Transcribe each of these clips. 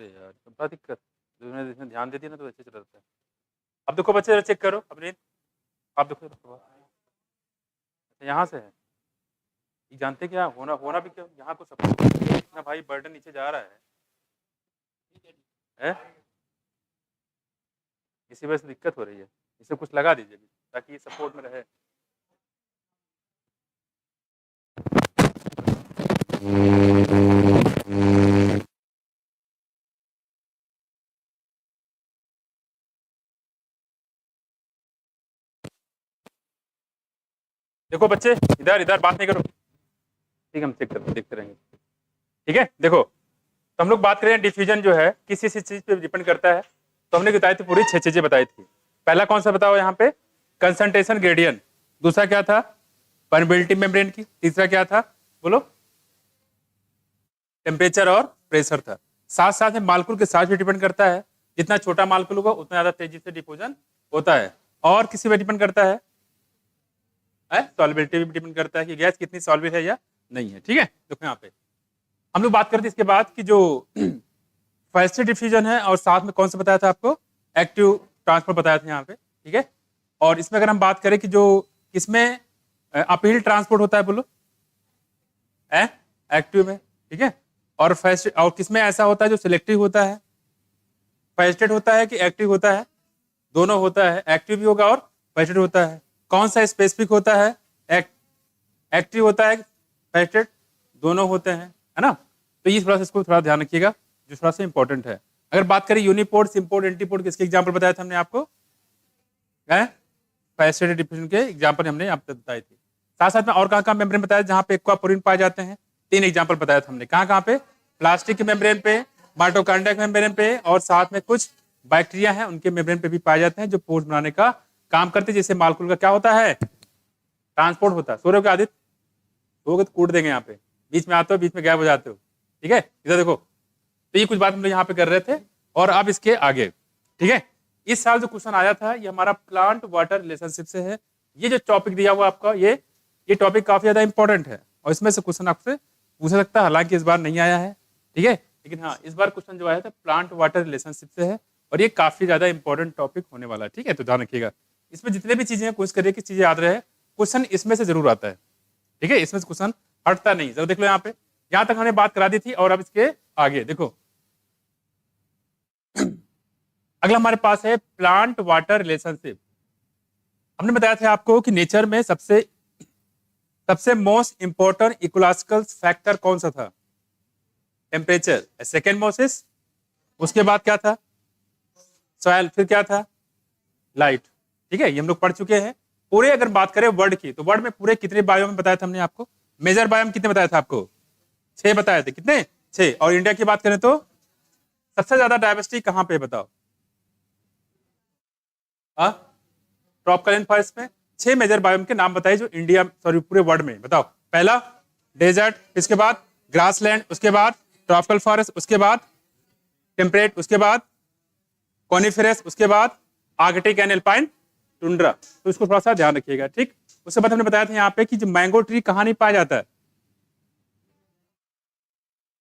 अरे यार बड़ा दिक्कत। मैंने इसमें ध्यान दे दिया ना तो अच्छे चल रहता है। अब देखो बच्चे ज़रा चेक करो अपनी। आप देखो यहाँ से है। ये जानते क्या होना होना भी क्या यहाँ को सपोर्ट इतना भाई बर्डन नीचे जा रहा है? इसी वजह से दिक्कत हो रही है। इसे कुछ लगा दीजिए ताकि ये सपोर्ट में रहे। देखो बच्चे इधर इधर बात नहीं करो। ठीक है हम चेक करते देखते रहेंगे। ठीक है देखो तो हम लोग बात करें डिफ्यूजन जो है किसी चीज पे डिपेंड करता है। तो हमने बताई थी पूरी 6 चीजें बताई थी। पहला कौन सा बताओ यहाँ पे कंसंट्रेशन ग्रेडियंट। दूसरा क्या था परमेबिलिटी मेम्ब्रेन की। तीसरा क्या था बोलो टेम्परेचर और प्रेशर था। साथ साथ में मालकुल के साथ भी डिपेंड करता है। जितना छोटा मालकुल होगा उतना ज्यादा तेजी से डिफ्यूजन होता है। और किसी पे डिपेंड करता है सॉल्युबिलिटी भी डिपेंड करता है कि गैस कितनी सॉल्युबल है या नहीं है। ठीक है देखो यहाँ पे हम लोग बात करते हैं इसके बाद कि जो फास्टर डिफ्यूजन है और साथ में कौन सा बताया था आपको एक्टिव ट्रांसफर बताया था यहाँ पे। ठीक है और इसमें अगर हम बात करें कि जो इसमें अपील ट्रांसपोर्ट होता है बोलो एक्टिव में। ठीक है और फास्ट और किसमें ऐसा होता है जो सिलेक्टिव होता है फास्टेड होता है कि एक्टिव होता है दोनों होता है। एक्टिव भी होगा और फास्टेड होता है। कौन सा स्पेसिफिक होता है एक्टिव होता है फास्टेड दोनों होते हैं है ना। तो इस प्रोसेस को थोड़ा ध्यान रखिएगा जो थोड़ा सा इंपॉर्टेंट है। अगर बात करें यूनिपोर्ट सिम्पोर्ट एंटीपोर्ट किसके एग्जांपल बताया था हमने आपको फास्टेड डिफ्यूजन के एग्जांपल हमने आपको बताई थी। साथ साथ में और कहाँ मेम्ब्रेन बताया जहाँ पे एक्वापोरिन पाए जाते हैं। 3 एग्जांपल बताया था हमने कहाँ पे प्लास्टिक के मेम्ब्रेन पे माइटोकॉन्ड्रिया के मेम्ब्रेन पे और साथ में कुछ बैक्टीरिया हैं उनके मेम्ब्रेन पे भी पाए जाते हैं जो पोर्स बनाने का काम करते हैं। जिससे मालकुल का क्या होता है ट्रांसपोर्ट होता है। सूर्य के आदित्य तो कूट देंगे यहाँ पे बीच में आते हो बीच में गायब हो जाते हो। ठीक है इधर देखो तो ये कुछ बात हम लोग यहाँ पे कर रहे थे। और अब इसके आगे ठीक है इस साल जो क्वेश्चन आया था ये हमारा प्लांट वाटर रिलेशनशिप से है। ये जो टॉपिक दिया हुआ आपका ये टॉपिक काफी ज्यादा इंपॉर्टेंट है और इसमें से क्वेश्चन आपसे पूछ सकता है। हालांकि इस बार नहीं आया है ठीक है लेकिन हाँ इस बार क्वेश्चन जो आया था प्लांट वाटर रिलेशनशिप से है और ये काफी ज्यादा इंपॉर्टेंट टॉपिक होने वाला है। ठीक है तो ध्यान रखिएगा इसमें जितने भी चीजें कोशिश करिए कि चीजें याद रहे। क्वेश्चन इसमें से जरूर आता है। ठीक है इसमें से क्वेश्चन हटता नहीं। जरा देख लो यहाँ पे यहां तक हमने बात करा दी थी और अब इसके आगे देखो अगला हमारे पास है प्लांट वाटर रिलेशनशिप। हमने बताया था आपको कि नेचर में सबसे मोस्ट इंपॉर्टेंट इकोलॉजिकल फैक्टर कौन सा था टेम्परेचर सेकेंड मोस्ट उसके बाद क्या था सॉइल फिर क्या था लाइट। ठीक है ये हम लोग पढ़ चुके हैं। पूरे अगर बात करें वर्ल्ड की तो वर्ल्ड में पूरे कितने बायो में बताया था हमने आपको मेजर बायोम कितने बताया था आपको 6 बताए थे। कितने 6 और इंडिया की बात करें तो सबसे ज्यादा डायवर्सिटी कहां पे बताओ ट्रॉपिकल रेन फॉरेस्ट में 6 मेजर बायोम के नाम बताइए जो इंडिया सॉरी पूरे वर्ल्ड में बताओ। पहला डेजर्ट इसके बाद ग्रासलैंड उसके बाद ट्रॉपिकल फॉरेस्ट उसके बाद टेम्परेट उसके बाद कॉनिफेरस उसके बाद आर्कटिक एंड एल्पाइन टुंड्रा। तो इसको थोड़ा सा ध्यान रखिएगा। ठीक उसके बाद हमने बताया था यहाँ पे कि जो मैंगो ट्री कहाँ नहीं पाया जाता है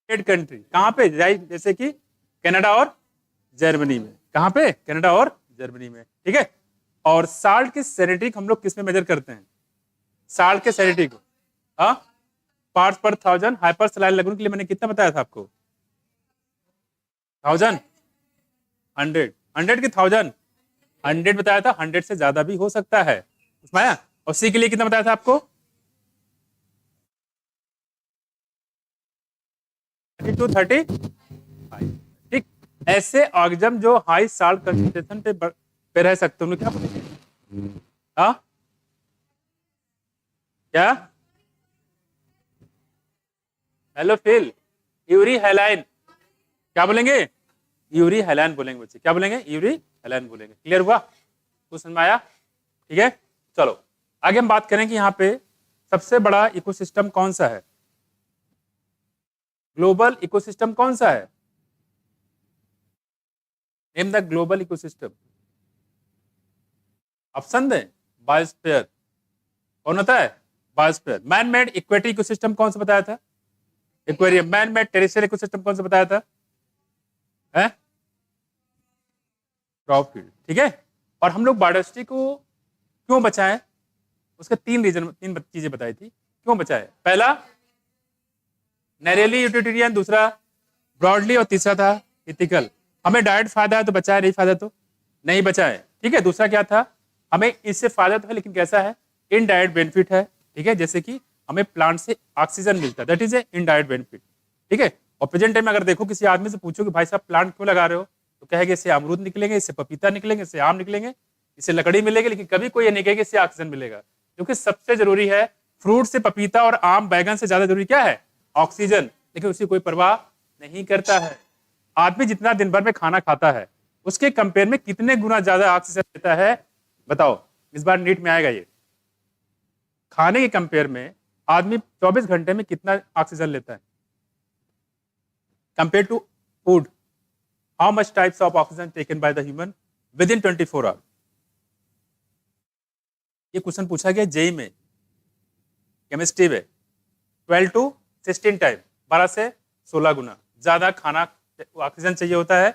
कंट्री कहाँ पे जैसे कि कनाडा और जर्मनी में। कहाँ पे कनाडा और जर्मनी में। ठीक है और साल्ट की सैलिनिटी हम लोग किस में मेजर करते हैं साल्ट के सैलिनिटी को पार्ट्स पर 1000 हाइपर सलाइन लगने के लिए मैंने कितना बताया था आपको 1000 100 की 1000 100 बताया था 100 से ज्यादा भी हो सकता है उसमें आया। और सी के लिए कितना बताया था आपको 30 ठीक। ऐसे ऑर्गेनिज्म जो हाई साल्ट कंसंट्रेशन पे रह सकते हैं क्या बोलेंगे क्या हेलो फिल यूरी हैलाइन क्या बोलेंगे यूरी हैलाइन बोलेंगे बच्चे क्या बोलेंगे यूरी हैलाइन बोलेंगे। क्लियर हुआ कुछ समझ में आया। ठीक है चलो आगे हम बात करें कि यहाँ पे सबसे बड़ा इकोसिस्टम कौन सा है ग्लोबल इकोसिस्टम कौन सा है name the global ecosystem. Option दें बायोस्फीयर कौन होता है biosphere. Man made aquatic ecosystem कौन सा बताया था aquarium. Man made terrestrial ecosystem कौन सा बताया था है क्रॉप फील्ड, ठीक है। और हम लोग बायोडाइवर्सिटी को क्यों बचाएं, उसके तीन चीजें बताई थी क्यों बचाए। पहला नैरेली यूटिलिटेरियन, दूसरा ब्रॉडली, और तीसरा था इथिकल। हमें डायरेक्ट फायदा है तो बचाए, नहीं फायदा तो नहीं बचाए, ठीक है। दूसरा क्या था, हमें इससे फायदा तो है लेकिन कैसा है, इनडायरेक्ट बेनिफिट है, ठीक है। जैसे कि हमें प्लांट से ऑक्सीजन मिलता है, that is A indirect benefit, ठीक है। और प्रेजेंट टाइम में अगर देखो किसी आदमी से पूछो कि भाई साहब प्लांट क्यों लगा रहे हो, तो कहेंगे इससे अमरूद निकलेंगे, इससे पपीता निकलेंगे, इससे आम निकलेंगे, इससे लकड़ी मिलेगी, लेकिन कभी कोई ये नहीं कहेगा इससे ऑक्सीजन मिलेगा। क्योंकि सबसे जरूरी है, फ्रूट से पपीता और आम बैगन से ज्यादा जरूरी क्या है, ऑक्सीजन, लेकिन उसकी कोई परवाह नहीं करता है। आदमी जितना दिन भर में खाना खाता है उसके कंपेयर में कितने गुना ज्यादा ऑक्सीजन लेता है, बताओ। इस बार नीट में आएगा ये, खाने के कंपेयर में आदमी 24 घंटे में कितना ऑक्सीजन लेता है compare to food, how much types of oxygen taken by the human within 24 hour. ये क्वेश्चन पूछा गया जेई में, केमिस्ट्री में, 12 to 16 टाइम, 12 से 16 गुना ज्यादा खाना ऑक्सीजन चाहिए होता है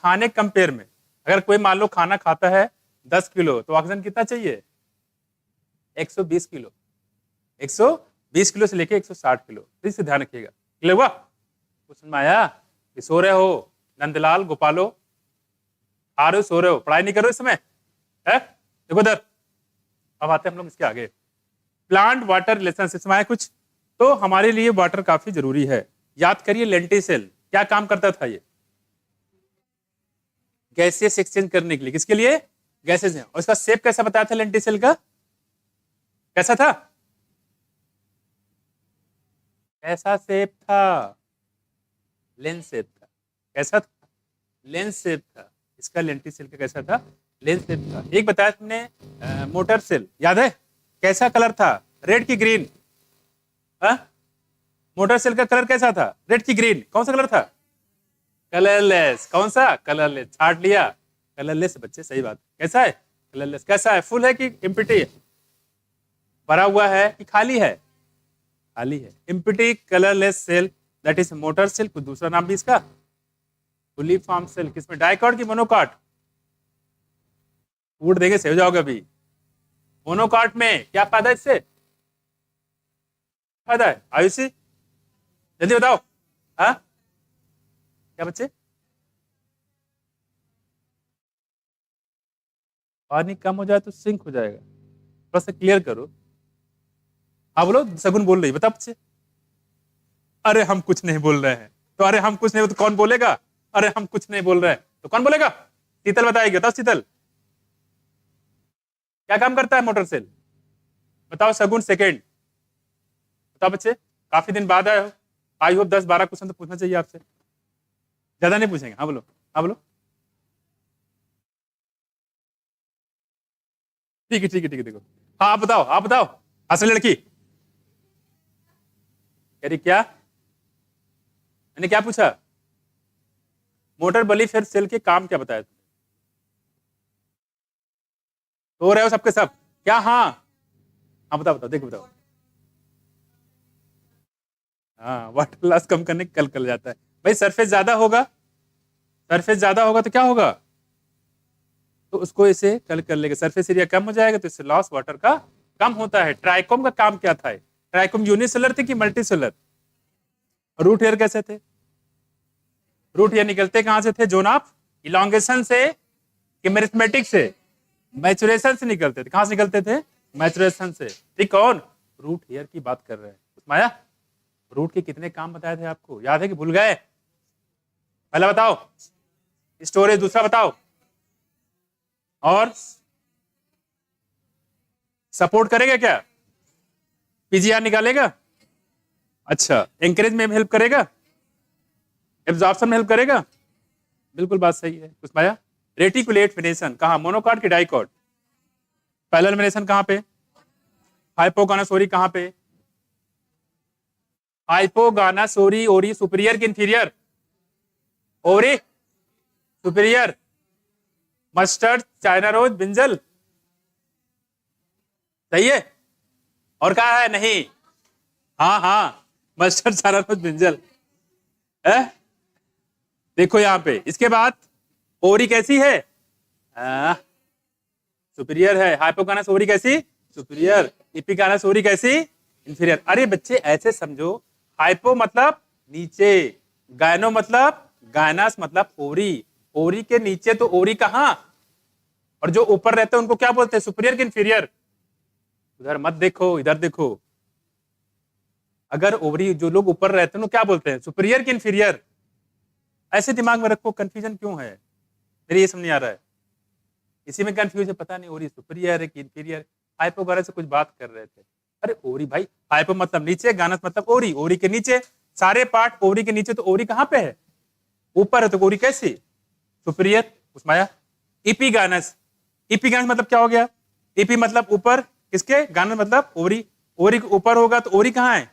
खाने कंपेयर में। अगर कोई मान लो खाना खाता है 10 किलो तो ऑक्सीजन कितना चाहिए, 120 किलो, 120 किलो से लेके 160 किलो। तो इससे ध्यान रखिएगा, क्लियर हुआ। क्वेश्चन में आया कि सो रहे हो नंदलाल गोपालो, आ रहे हो, सो रहे हो, पढ़ाई नहीं कर रहे हो इस समय है, देखो इधर। अब आते हैं हम लोग इसके आगे, प्लांट वाटर रिलेशनशिप में आया कुछ, तो हमारे लिए वाटर काफी जरूरी है। याद करिए लेंटिसेल क्या काम करता था, ये गैसेस एक्सचेंज करने के लिए, किसके लिए, गैसेस हैं। और इसका शेप कैसा बताया था लेंटिसेल का, कैसा था, कैसा शेप था, लेंस शेप था, कैसा था, लेंस शेप था। इसका लेंटिसेल का कैसा था, लेंस शेप था। एक बताया तुमने मोटर सेल, याद है कैसा कलर था, रेड की ग्रीन, मोटर सेल का कलर कैसा था, रेड की ग्रीन, कौन सा कलर था, कलरलेस, कौन सा, कलरलेस, छाट लिया, कलरलेस बच्चे, सही बात। कैसा है, कलरलेस। कैसा है, फुल है कि एम्प्टी, भरा हुआ है कि खाली है, खाली है। Empty colourless cell that is motor cell, कुछ दूसरा नाम भी इसका, फुली फॉर्म सेल। किसमें, डाइकॉट की मोनोकॉट, फूड देंगे सही हो जाओगे अभी। मोनोकॉट में क्या फायदा, इससे फायदा है, आयुषी जल्दी बताओ, हाँ क्या बच्चे, पानी कम हो जाए तो सिंक हो जाएगा, थोड़ा सा क्लियर करो। हाँ बोलो, सगुन बोल रही, बता बच्चे। अरे हम कुछ नहीं बोल रहे हैं, तो अरे हम कुछ नहीं, तो कौन बोलेगा, अरे हम कुछ नहीं बोल रहे हैं तो कौन बोलेगा, शीतल बताएगी, बताओ शीतल क्या काम करता है मोटर सेल, बताओ सगुन सेकेंड, बताओ बच्चे। काफी दिन बाद आए हो, आई होप 10-12 क्वेश्चन तो पूछना चाहिए आपसे, ज्यादा नहीं पूछेंगे। हाँ बोलो, हाँ बोलो, ठीक है ठीक है ठीक है, देखो हाँ आप बताओ, आप बताओ, असली लड़की कह रही क्या, मैंने क्या पूछा, मोटर बली फिर सेल के काम क्या बताया तुमने, तो रहे हो सबके सब क्या, हाँ हाँ बताओ बताओ, देखो बताओ। हाँ वाटर लॉस कम करने कल कर जाता है भाई, सरफेस ज्यादा होगा, सरफेस ज्यादा होगा तो क्या होगा, तो उसको इसे कल कर लेगा, सरफेस एरिया कम हो जाएगा तो इससे लॉस वाटर का कम होता है। ट्राइकोम का काम क्या था, ट्राइकोम यूनिसेलर थे कि मल्टीसेलर, रूट हेयर कैसे थे, रूट हेयर निकलते कहां से थे, जोन ऑफ इलांगेशन से कि मेरिथमेटिक से, मैचुरेशन से निकलते थे, कहां से निकलते थे, मैचुरेशन से, ठीक। कौन, रूट हेयर की बात कर रहे हैं माया। रूट के कितने काम बताए थे आपको, याद है कि भूल गए, पहला बताओ स्टोरेज, दूसरा बताओ और सपोर्ट करेगा क्या, पीजीआर निकालेगा, अच्छा एंकरेज में हेल्प करेगा, एब्जॉर्प्शन में हेल्प करेगा, बिल्कुल बात सही है कुछ पाया। रेटिकुलेट फिनेशन कहां, मोनोकॉट की डाइकॉट, पैरेलल फिनेशन कहां पे, हाइपोगोनासोरी कहां पे, हाइपोगोनासोरी ओरी सुपीरियर की इंफीरियर, ओरी superior, mustard, China rose, brinjal, सही है। और कहा है नहीं, हाँ हाँ मस्टर्ड, चाइना रोज, बिंजल है, देखो यहाँ पे, इसके बाद ओरी कैसी है, सुपीरियर है। हाइपोकानस ओरी कैसी, सुपीरियर। इपिकानस ओरी कैसी, इंफीरियर। अरे बच्चे ऐसे समझो, हाइपो मतलब नीचे, गायनो मतलब, गायनास मतलब ओरी। ओरी के नीचे तो ओरी कहाँ, और जो ऊपर रहते हैं उनको क्या बोलते हैं, सुपीरियर कि इंफीरियर। उधर मत देखो, इधर देखो। अगर ओवरी जो लोग ऊपर रहते हैं उनको क्या बोलते हैं, सुपीरियर कि इंफीरियर। ऐसे दिमाग में रखो, कंफ्यूजन क्यों है, मेरे ये समझ नहीं आ रहा है। इसी में कंफ्यूज है, पता नहीं ओरी सुपीरियर है कि इंफीरियर। हाइपो वगैरह से कुछ बात कर रहे थे। अरे ओरी भाई, हाइपो मतलब नीचे, गानस मतलब ओरी, ओरी के नीचे। सारे पार्ट ओरी के नीचे, तो ओरी कहाँ पे है, ऊपर है, तो ओरी कैसी, सुपीरियर। उसमें आया इपीगानस। इपीगानस मतलब क्या हो गया, इपी मतलब ऊपर, किसके, गानस मतलब ओरी। ओरी के ऊपर होगा तो ओरी कहाँ है,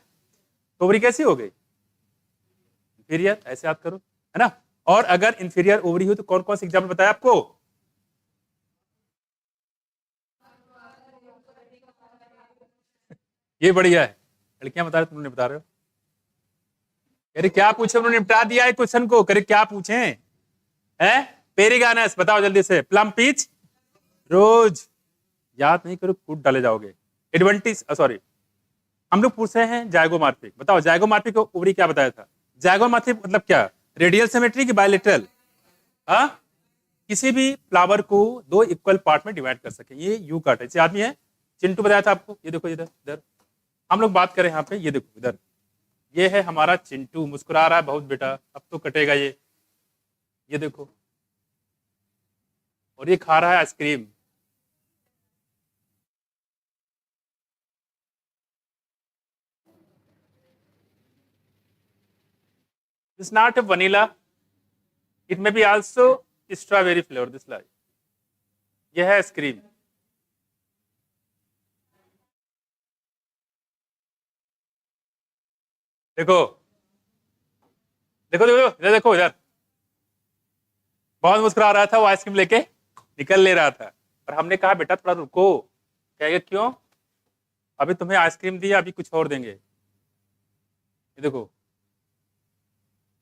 तो ओरी कैसी हो गई, इंफीरियर। ऐसे याद करो, है ना। और अगर इंफीरियर ओवरी हो तो कौन कौन से एग्जाम्पल बताया आपको, ये बढ़िया है। लड़कियां बता रहे, तुमने बता रहे हो। अरे क्या पूछे, उन्होंने निपटा दिया है क्वेश्चन को। करे क्या पूछे हैं, पेरिगानस बताओ जल्दी से। प्लम पीच रोज, याद नहीं करो कूट डाले जाओगे। एडवेंटिस, सॉरी, हम लोग पूछ रहे हैं जायगोमार्फिक। बताओ जायगोमार्फिक को ओवरी क्या बताया था। जायगोमार्फिक मतलब क्या, रेडियल सिमेट्री की बायलेटरल। हाँ, किसी भी फ्लावर को दो इक्वल पार्ट में डिवाइड कर सके। ये यू काट है, आदमी है, चिंटू बताया था आपको। ये देखो इधर, इधर हम लोग बात करें यहाँ पे, ये देखो इधर, ये है हमारा चिंटू, मुस्कुरा रहा है बहुत बेटा, अब तो कटेगा ये देखो। और ये खा रहा है ice cream. This not a vanilla, it may be also strawberry flavour, this like, ये है आइसक्रीम। देखो देखो देखो इधर, देखो इधर, बहुत मुस्कुरा रहा था वो, आइसक्रीम लेके निकल ले रहा था। और हमने कहा बेटा थोड़ा रुको। कहेगा क्यों, अभी तुम्हें आइसक्रीम दिया, अभी कुछ और देंगे। ये देखो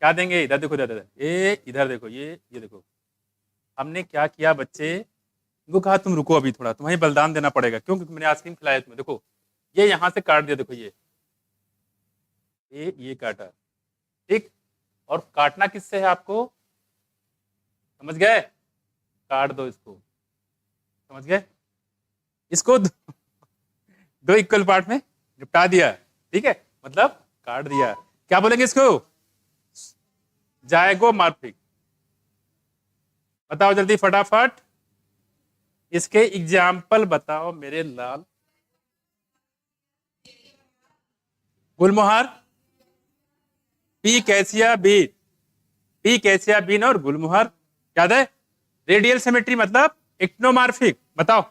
क्या देंगे, इधर देखो, इधर इधर, ये इधर देखो, ये देखो। हमने क्या किया बच्चे, इनको कहा तुम रुको अभी थोड़ा, तुम्हें बलिदान देना पड़ेगा। क्यों, क्योंकि मैंने आइसक्रीम खिलाया तुम्हें। देखो ये यहाँ से काट दिया, देखो ये काटा, ठीक। और काटना किससे है आपको, समझ गए, काट दो इसको, समझ गए, इसको दो इक्वल पार्ट में निपटा दिया, ठीक है, मतलब काट दिया। क्या बोलेंगे इसको, जायगोमॉर्फिक। बताओ जल्दी फटाफट, इसके एग्जाम्पल बताओ मेरे लाल। गुलमोहर, pea cassia bean, pea cassia bean और गुलमोहर, याद है। रेडियल सिमेट्री मतलब एक्टिनोमॉर्फिक, बताओ।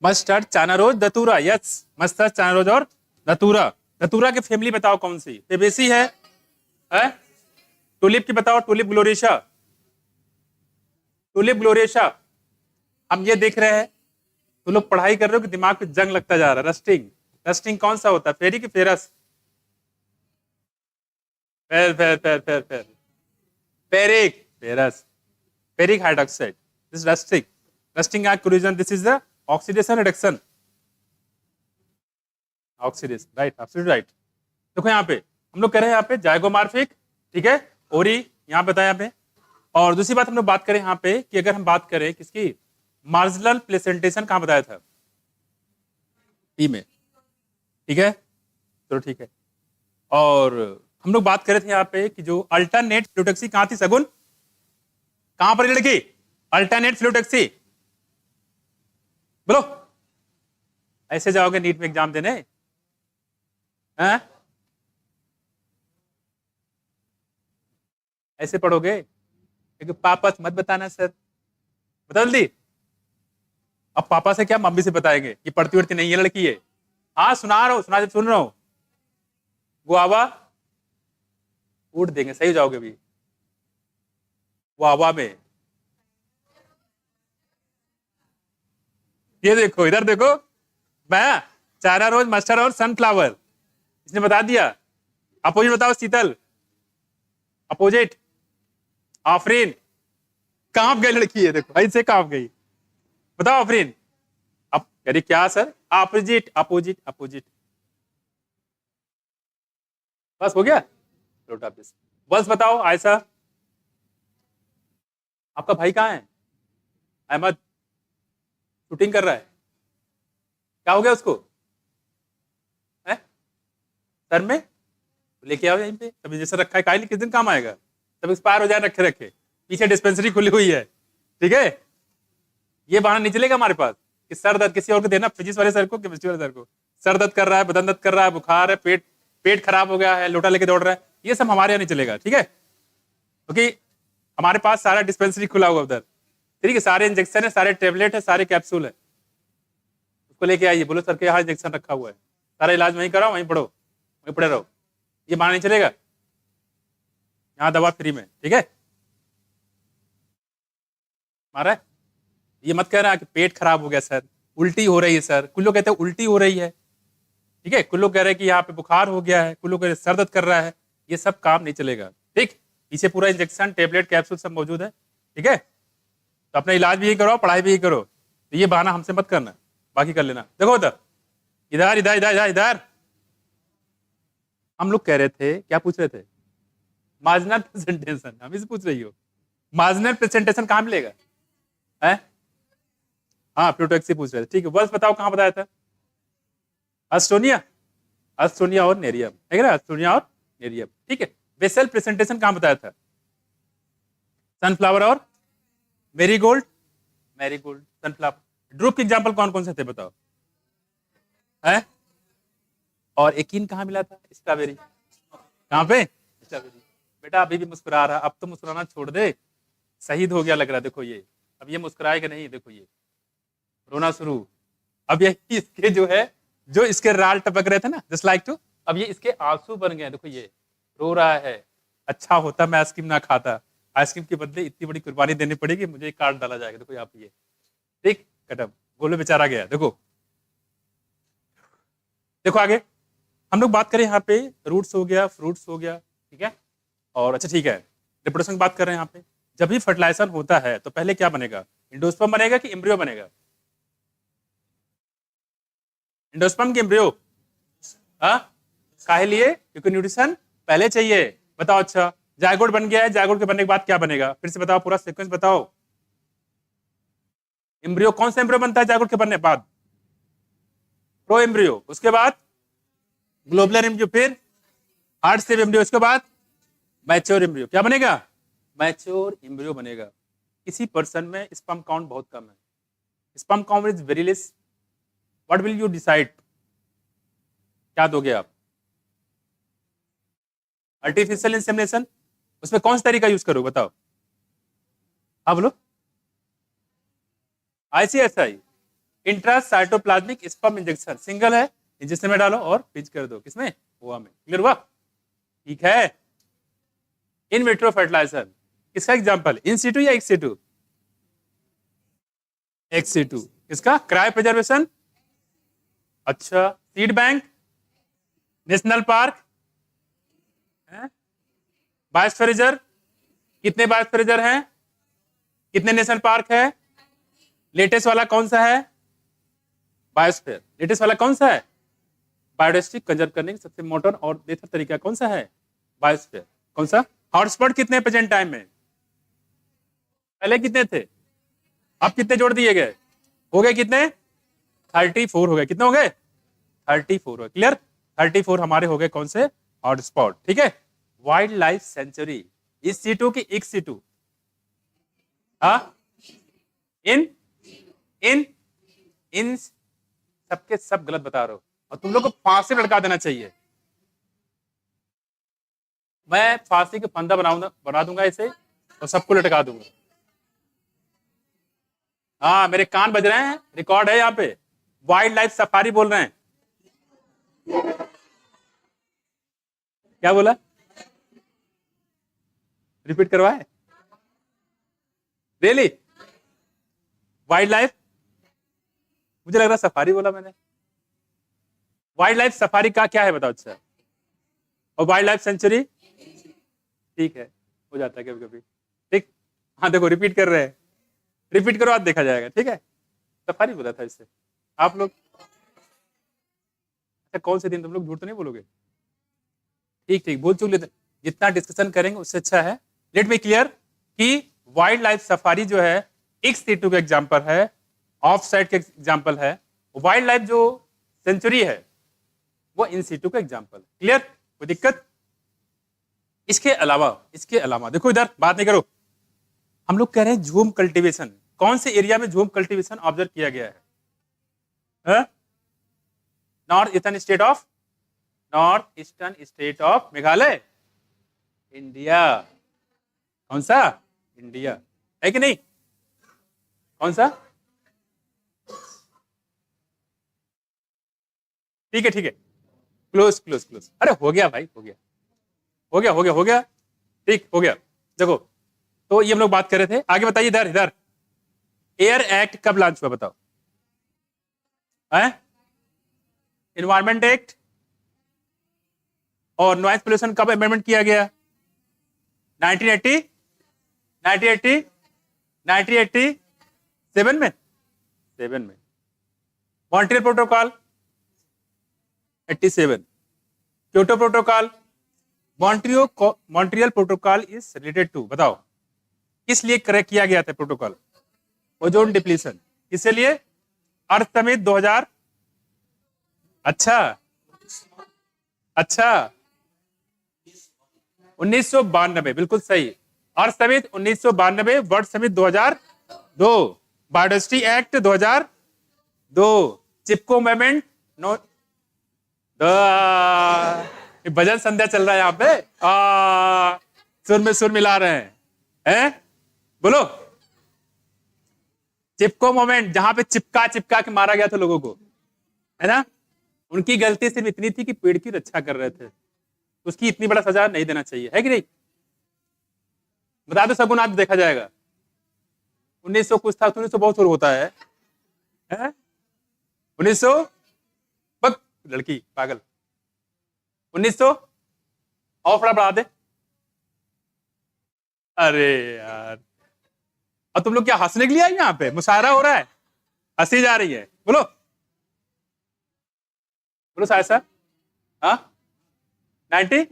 Mustard, china rose, datura, yes, mustard, china rose और दतूरा। दतूरा की फैमिली बताओ कौन सी, फेबेसी है? टुलिप की बताओ, टुलिप ग्लोरिशा, टुलिप ग्लोरिशा। हम ये देख रहे हैं, तो लोग पढ़ाई कर रहे हो कि दिमाग पे जंग लगता जा रहा है। रस्टिंग, रस्टिंग कौन सा होता है, फेरी की फेरस, फेर ferric, ferrous, ferric hydroxide, this rusting. Rusting collision, this is the oxidation reduction, oxidation, right, absolutely right. देखो यहाँ पे हम लोग कह रहे हैं, यहाँ पे जायगोमॉर्फिक, ठीक है, ओरी यहाँ बताया यहाँ पे। और दूसरी बात हम लोग बात करें यहाँ पे कि अगर हम बात करें किसकी, मार्जिनल प्लेसेंटेशन कहाँ बताया था, टी में, ठीक है, चलो ठीक है। और हम लोग बात कर रहे थे यहाँ पे कि जो अल्टरनेट फ्लूटैक्सी कहाँ थी, सगुन कहाँ पर लड़की, अल्टरनेट फ्लूटैक्सी, बोलो। ऐसे जाओगे नीट में एग्जाम देने, हैं? ऐसे पढ़ोगे, क्योंकि पापा मत बताना सर, बता जल्दी। अब पापा से क्या, मम्मी से बताएंगे कि पढ़ती वढ़ती नहीं है लड़की है। हाँ सुना रहा हूँ, सुन रहा हूँ। गुआवा उठ देंगे, सही हो जाओगे अभी, गुआवा में। ये देखो इधर देखो, मैं चारा रोज, मस्टर्ड और सनफ्लावर, इसने बता दिया। अपोजिट बताओ शीतल, अपोजिट आफरीन। कांप गई लड़की है, देखो ऐसे कांप गई। बताओ आफरीन। अब अरे क्या सर, अपोजिट अपोजिट अपोजिट। बस हो गया, लोटा पीस। बस बताओ आयशा, आपका भाई कहाँ है? अहमद शूटिंग कर रहा है, क्या हो गया उसको? है सर में, लेके आओ यहीं पे। अभी जैसे रखा है काइल, किस दिन काम आएगा? तब एक्सपायर हो जाए, रखे रखे। पीछे डिस्पेंसरी खुली हुई है, ठीक है। ये बहाना नहीं चलेगा हमारे पास कि सर दर्द किसी और को देना, फिजिक्स वाले सर को, केमिस्ट्री वाले सर को। सर दर्द कर रहा है, बदन दर्द कर रहा है, बुखार है, पेट पेट खराब हो गया है, लोटा लेके दौड़ रहा है, ये सब हमारे यहाँ नहीं चलेगा, ठीक है। क्योंकि हमारे पास सारा डिस्पेंसरी खुला हुआ उधर, ठीक है। सारे इंजेक्शन है, सारे टेबलेट है, सारे कैप्सूल है। उसको लेके आइए, बोलो सर के यहाँ इंजेक्शन रखा हुआ है, सारा इलाज वहीं कराओ, वहीं पढ़ो, वहीं पढ़े रहो। ये बहाना नहीं चलेगा, यहाँ दवा फ्री में, ठीक है। मारा, ये मत कह रहा कि पेट खराब हो गया सर, उल्टी हो रही है सर। कुछ लोग कहते हैं उल्टी हो रही है, ठीक है। कुछ लोग कह रहे हैं कि यहाँ पे बुखार हो गया है, कुछ लोग कह रहे हैं सर दर्द कर रहा है। ये सब काम नहीं चलेगा, ठीक। पीछे पूरा इंजेक्शन, टेबलेट, कैप्सूल सब मौजूद है, ठीक है। तो अपना इलाज भी यही करो, पढ़ाई भी यही करो। तो ये बहाना हमसे मत करना, बाकी कर लेना। देखो उधर, इधर इधर इधर इधर इधर। हम लोग कह रहे थे, क्या पूछ रहे थे? मार्जिनल प्रेजेंटेशन, हम इसे पूछ रही हो। मार्जिनल प्रेजेंटेशन कहाँ मिलेगा है? हाँ, प्लूटोक्सी पूछ रहे थे, ठीक है। बस बताओ कहाँ बताया था? एस्टोनिया, एस्टोनिया और नेरियम, है ना, एस्टोनिया और नेरियम, ठीक है। बेसल प्रेजेंटेशन कहाँ बताया था? सनफ्लावर और मेरीगोल्ड, मेरीगोल्ड, सनफ्लावर। ड्रूप के एग्जाम्पल कौन कौन से थे बताओ? है? और एकीन कहाँ मिला था? स्ट्रॉबेरी। कहाँ पे? स्ट्रॉबेरी। बेटा अभी भी मुस्कुरा रहा, अब तो मुस्कुराना छोड़ दे, शहीद हो गया लग रहा है। देखो ये, अब ये मुस्कुराएगा नहीं, देखो ये रोना शुरू। अब ये इसके जो है, जो इसके राल टपक रहे थे ना, जस्ट लाइक टू, अब ये इसके आंसू बन गए। देखो ये रो रहा है। अच्छा होता मैं आइसक्रीम ना खाता, आइसक्रीम के बदले इतनी बड़ी कुर्बानी देनी पड़ेगी, मुझे काट डाला जाएगा। देखो यहाँ पे ये, ठीक, कदम गोलू बेचारा गया। देखो देखो आगे हम लोग बात करें यहाँ पे, रूट्स हो गया, फ्रूट्स हो गया, ठीक है। और अच्छा ठीक है, रिप्रोडक्शन की बात कर रहे हैं यहाँ पे। जब भी फर्टिलाइजेशन होता है तो पहले क्या बनेगा? इंडोस्पर्म बनेगा कि एम्ब्रियो बनेगा? इंडोस्पर्म की एम्ब्रियो? हाँ, काहे लिए? क्योंकि न्यूट्रिशन पहले चाहिए। बताओ अच्छा, जायगोट बन गया है, जायगोट के बनने के बाद क्या बनेगा? फिर से बताओ, पूरा सीक्वेंस बताओ। एम्ब्रियो, कौन सा एम्ब्रियो बनता है जायगोट के बनने के बाद? प्रो एम्ब्रियो, उसके बाद ग्लोबुलर एम्ब्रियो, फिर हार्ट सेप एम्ब्रियो, उसके बाद मैच्योर एम्ब्रियो। क्या बनेगा? मैच्योर एम्ब्रियो बनेगा। किसी पर्सन में स्पर्म काउंट बहुत कम है, sperm count is very less, what will you decide? क्या दोगे आप? आर्टिफिशियल इंसेमिनेशन, उसमें कौन सा तरीका यूज करो बताओ? हाँ बोलो। ICSI, intracytoplasmic sperm injection, single है, इंजेक्शन में डालो और पिंच कर दो। किसमें? ओवा में। क्लियर हुआ? ठीक है। इन विट्रो फर्टिलाइजर किसका एग्जांपल? इन सीटू या एक्स सीटू? Ex situ. किसका? Cryopreservation. अच्छा, seed bank, national park, biosphere. कितने बायोस्फीयर हैं? कितने नेशनल पार्क है? लेटेस्ट वाला कौन सा है? बायोस्फीयर। लेटेस्ट वाला कौन सा है? बायोडाइवर्सिटी कंजर्व करने की सबसे मॉडर्न और बेहतर तरीका कौन सा है? बायोस्फीयर। कौन सा? हॉटस्पॉट कितने प्रेजेंट टाइम में? पहले कितने थे, अब कितने जोड़ दिए गए? हो गए कितने? 34 हो गए। कितने हो गए? 34 हो गए। क्लियर? 34 हमारे हो गए कौन से? हॉटस्पॉट, ठीक है। वाइल्ड लाइफ सेंचुरी, इस सीटू की एक सीटू, हाँ, इन इन इन सबके सब गलत बता रहे हो, और तुम लोग को फांसी लटका देना चाहिए। मैं फांसी के फंदा बना दूंगा इसे, और सबको लटका दूंगा। हाँ, मेरे कान बज रहे हैं, रिकॉर्ड है यहाँ पे। वाइल्ड लाइफ सफारी बोल रहे हैं। क्या बोला? रिपीट करवाए? रियली? वाइल्ड लाइफ, मुझे लग रहा सफारी बोला मैंने। वाइल्ड लाइफ सफारी का क्या है बताओ? अच्छा, और वाइल्ड लाइफ सेंचुरी, ठीक है, हो जाता है कभी कभी। ठीक, हाँ देखो रिपीट कर रहे हैं, रिपीट करो आज देखा जाएगा। ठीक है, सफारी बोला था इससे आप लोग। अच्छा कौन से दिन, तुम लोग झूठ तो नहीं बोलोगे? ठीक ठीक, बोल चुक लेते, जितना डिस्कशन करेंगे उससे अच्छा है। लेट मी क्लियर कि वाइल्ड लाइफ सफारी जो है एक्स सीटू का एग्जाम्पल है, ऑफ साइड का एग्जाम्पल है। वाइल्ड लाइफ जो सेंचुरी है वो इन सीटू का एग्जाम्पल। क्लियर, कोई दिक्कत? इसके अलावा देखो इधर बात नहीं करो, हम लोग कह रहे हैं झूम कल्टीवेशन। कौन से एरिया में झूम कल्टीवेशन ऑब्जर्व किया गया है? North eastern state of Meghalaya, India. कौन सा? इंडिया, है कि नहीं? कौन सा? ठीक है ठीक है, क्लोज क्लोज क्लोज। अरे हो गया भाई, हो गया हो गया हो गया हो गया, ठीक हो गया। देखो तो ये हम लोग बात कर रहे थे, आगे बताइए। इधर इधर एयर एक्ट कब लॉन्च हुआ बताओ? इन्वायरमेंट एक्ट और नॉइज पोल्यूशन कब अमेंडमेंट किया गया? 1980 1980 1987 में, 7 में। Montreal protocol 87। Kyoto protocol, Montreal protocol is related to, बताओ किस लिए करेक्ट किया गया था प्रोटोकॉल? Ozone depletion. किसके लिए? Earth summit 2000। अच्छा अच्छा, 1992, बिल्कुल सही। Earth summit 1992, world summit 2002, biodiversity act 2002, Chipko movement no. भजन संध्या चल रहा है यहाँ पे, सुर में सुर मिला रहे हैं, बोलो। चिपको मोमेंट, जहां पे चिपका चिपका के मारा गया था लोगों को, है ना? उनकी गलती सिर्फ इतनी थी कि पेड़ की रक्षा कर रहे थे, उसकी इतनी बड़ा सजा नहीं देना चाहिए, है कि नहीं? बता दो सगुन, आज देखा जाएगा। 1900 कुछ था, 1900 बहुत शुरू होता है, 1900 बक लड़की पागल, 1900 और थोड़ा बढ़ा दे। अरे यार, अब तुम लोग क्या हंसने के लिए आई? यहाँ पे मुशायरा हो रहा है, हंसी जा रही है, बोलो बोलो साहब सर। हाँ 90,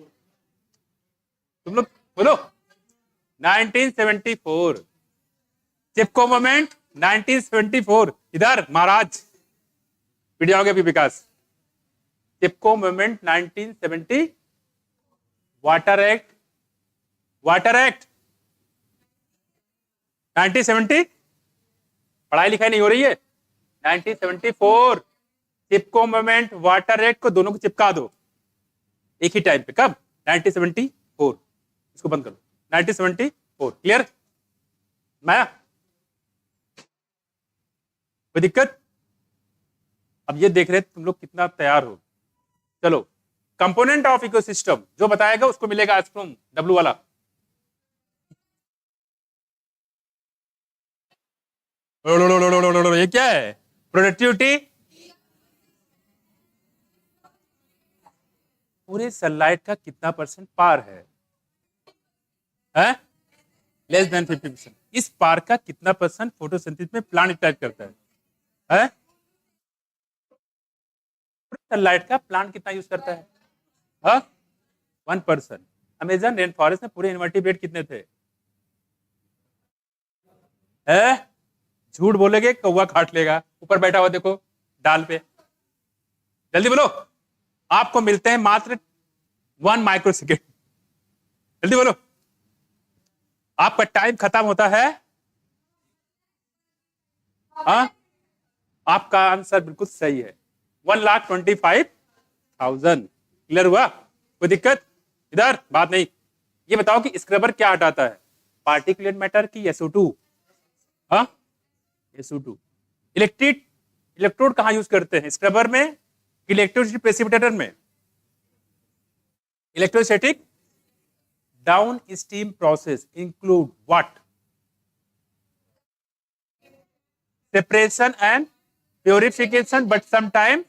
तुम लोग बोलो। 1974 चिपको मोमेंट 1974। इधर महाराज पिट जाओगे अभी विकास। चिपको मूवमेंट 1970, वाटर एक्ट 1970। पढ़ाई लिखाई नहीं हो रही है? 1974 चिपको मूवमेंट, वाटर एक्ट को दोनों को चिपका दो एक ही टाइम पे। कब? 1974। इसको बंद कर दो, 1974। क्लियर? मैं कोई दिक्कत? अब ये देख रहे तुम लोग कितना तैयार हो। चलो, कंपोनेंट ऑफ इकोसिस्टम जो बताएगा उसको मिलेगा आइसक्रीम डब्लू वाला। ये क्या है? प्रोडक्टिविटी, पूरे सनलाइट का कितना परसेंट पार है? Less then 50%। इस पार का कितना परसेंट फोटोसिंथेसिस में प्लांट यूटिलाइज करता है? सनलाइट का प्लांट कितना यूज करता है? 1%। अमेजन रेन फॉरेस्ट में पूरे इन्वर्टिब्रेट कितने थे? झूठ बोलेगे कौवा काट लेगा। ऊपर बैठा हुआ देखो डाल पे, जल्दी बोलो। आपको मिलते हैं मात्र 1 माइक्रो सेकेंड, जल्दी बोलो। आपका टाइम खत्म होता है। आपका आंसर बिल्कुल सही है, 1,25,000। क्लियर हुआ? कोई दिक्कत? इधर बात नहीं। ये बताओ कि स्क्रबर क्या हटाता है, पार्टिकुलेट मैटर की SO2? SO2। इलेक्ट्रोड कहां यूज करते हैं, स्क्रबर में कि इलेक्ट्रोसिटी प्रेसिपिटेटर में? Electrostatic down stream process include what? Separation and purification, but sometime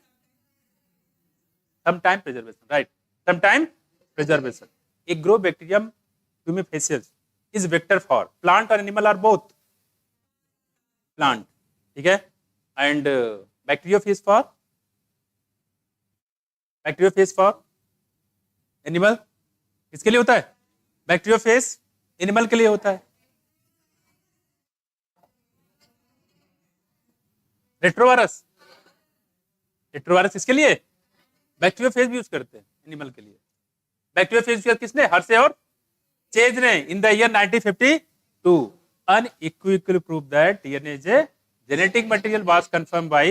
preservation, right? Sometime preservation. A grow bacterium tumefaciens is vector for plant or animal or both. Plant, ठीक है. And bacteriophage for animal. किसके लिए होता है? Bacteriophage animal के लिए होता है. रेट्रोवायरस किसके लिए? बैक्टीरियोफेज भी यूज करते हैं एनिमल के लिए. बैक्टीरियोफेज किसने? हर्से और चेज ने in the year 1952 unequivocally proved that DNA is a genetic material was confirmed by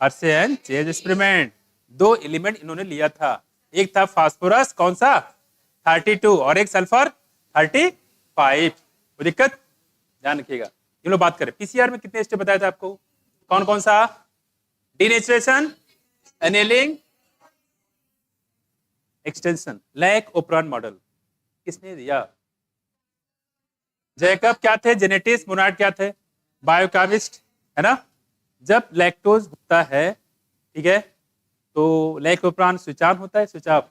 Hershey and chase experiment. 2 element इन्होंने लिया था. एक था फास्फोरस, कौन सा? 32, और एक सल्फर 35. कोई दिक्कत? ध्यान रखिएगा. ये लोग बात करें पीसीआर में कितने स्टेप बताया था आपको? कौन कौन सा? Denaturation, annealing, extension. Lac operon model किसने दिया? जैकब क्या थे? जेनेटिस्ट. मोनार्ड क्या थे? बायोकेमिस्ट, है ना. जब लैक्टोज होता है, ठीक है, तो लैक ओपरॉन स्विच ऑन होता है, स्विच ऑफ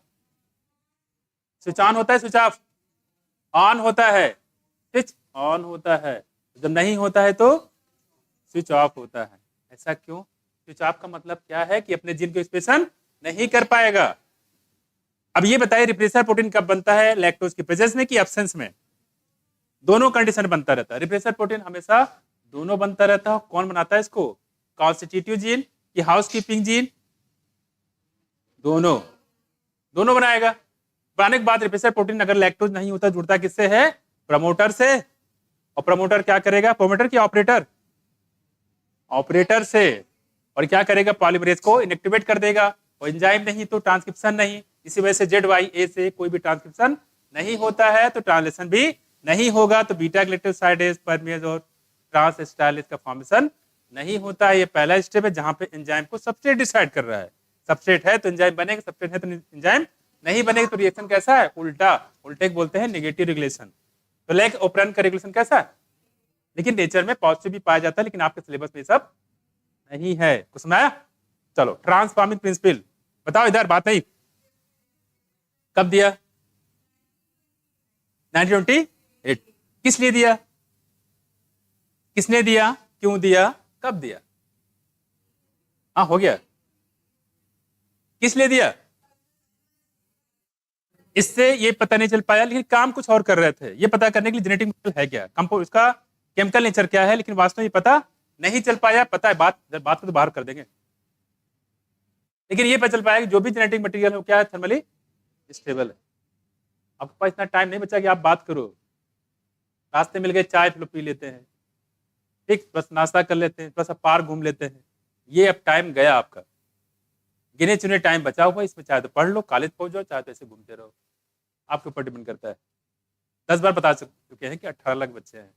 ऑन होता है, स्विच ऑन होता है. जब नहीं होता है तो स्विच ऑफ होता है. ऐसा क्यों? स्विच ऑफ का मतलब क्या है? कि अपने जीन को एक्सप्रेशन नहीं कर पाएगा. अब ये बताइए रिप्रेसर प्रोटीन कब बनता है? लैक्टोज की प्रेजेंस में कि एब्सेंस में? दोनों कंडीशन बनता रहता है. रिप्रेसर प्रोटीन हमेशा दोनों बनता रहता है. कौन बनाता है इसको? कॉन्स्टिट्यूटिव जीन कि हाउसकीपिंग जीन? दोनों बनाएगा. बनाने के बाद रिप्रेसर प्रोटीन अगर लैक्टोज नहीं होता, जुड़ता किससे है? प्रमोटर से. और प्रमोटर क्या करेगा? प्रोमोटर की ऑपरेटर से. और क्या करेगा? पॉलीमरेज को इनएक्टिवेट कर देगा. और एंजाइम नहीं तो ट्रांसक्रिप्शन नहीं. इसी वजह से ZYA से कोई भी ट्रांसक्रिप्शन नहीं होता है, तो ट्रांसलेशन भी नहीं होगा. तो बीटा ग्लूटासाइडेज, परमेज और ट्रांसएसिटाइलेज का फॉर्मेशन नहीं होता है. ये पहला स्टेप है जहां पे एंजाइम को सबस्ट्रेट डिसाइड कर रहा है. सबस्ट्रेट है तो एंजाइम बनेगा, सबस्ट्रेट है तो एंजाइम नहीं बनेगा. तो रिएक्शन कैसा है? उल्टे बोलते हैं नेगेटिव रेगुलेशन. तो लैक ओपरॉन का रेगुलेशन कैसा है? लेकिन नेचर में पॉजिटिव भी पाया जाता है, लेकिन आपके सिलेबस में सब नहीं है. कुछ समझाया? चलो, ट्रांसफॉर्मिंग प्रिंसिपल बताओ. इधर बात नहीं. कब दिया? 1928. किस लिए दिया? किसने दिया? क्यों दिया? कब दिया? हाँ, हो गया. किस लिए दिया? इससे ये पता नहीं चल पाया, लेकिन काम कुछ और कर रहे थे. ये पता करने के लिए जेनेटिक मटेरियल है क्या, कंपोज, इसका केमिकल नेचर क्या है, लेकिन वास्तव में ये पता नहीं चल पाया. पता है बात को तो बाहर कर देंगे, लेकिन ये पता चल पाया कि जो भी जेनेटिक मटेरियल हो क्या है? थर्मली स्टेबल है. आपके पास इतना टाइम नहीं बचा कि आप बात करो. रास्ते मिल गए, चाय पी लेते हैं, ठीक, बस नाश्ता कर लेते हैं, थोड़ा सा पार्क घूम लेते हैं. ये अब टाइम गया आपका. गिने चुने टाइम बचा हुआ, इसमें चाहे तो पढ़ लो, कॉलेज पहुंच जाओ, चाहे तो ऐसे घूमते रहो. आपके ऊपर डिपेंड करता है. 10 बार बता चुके हैं कि 18 लाख बच्चे हैं,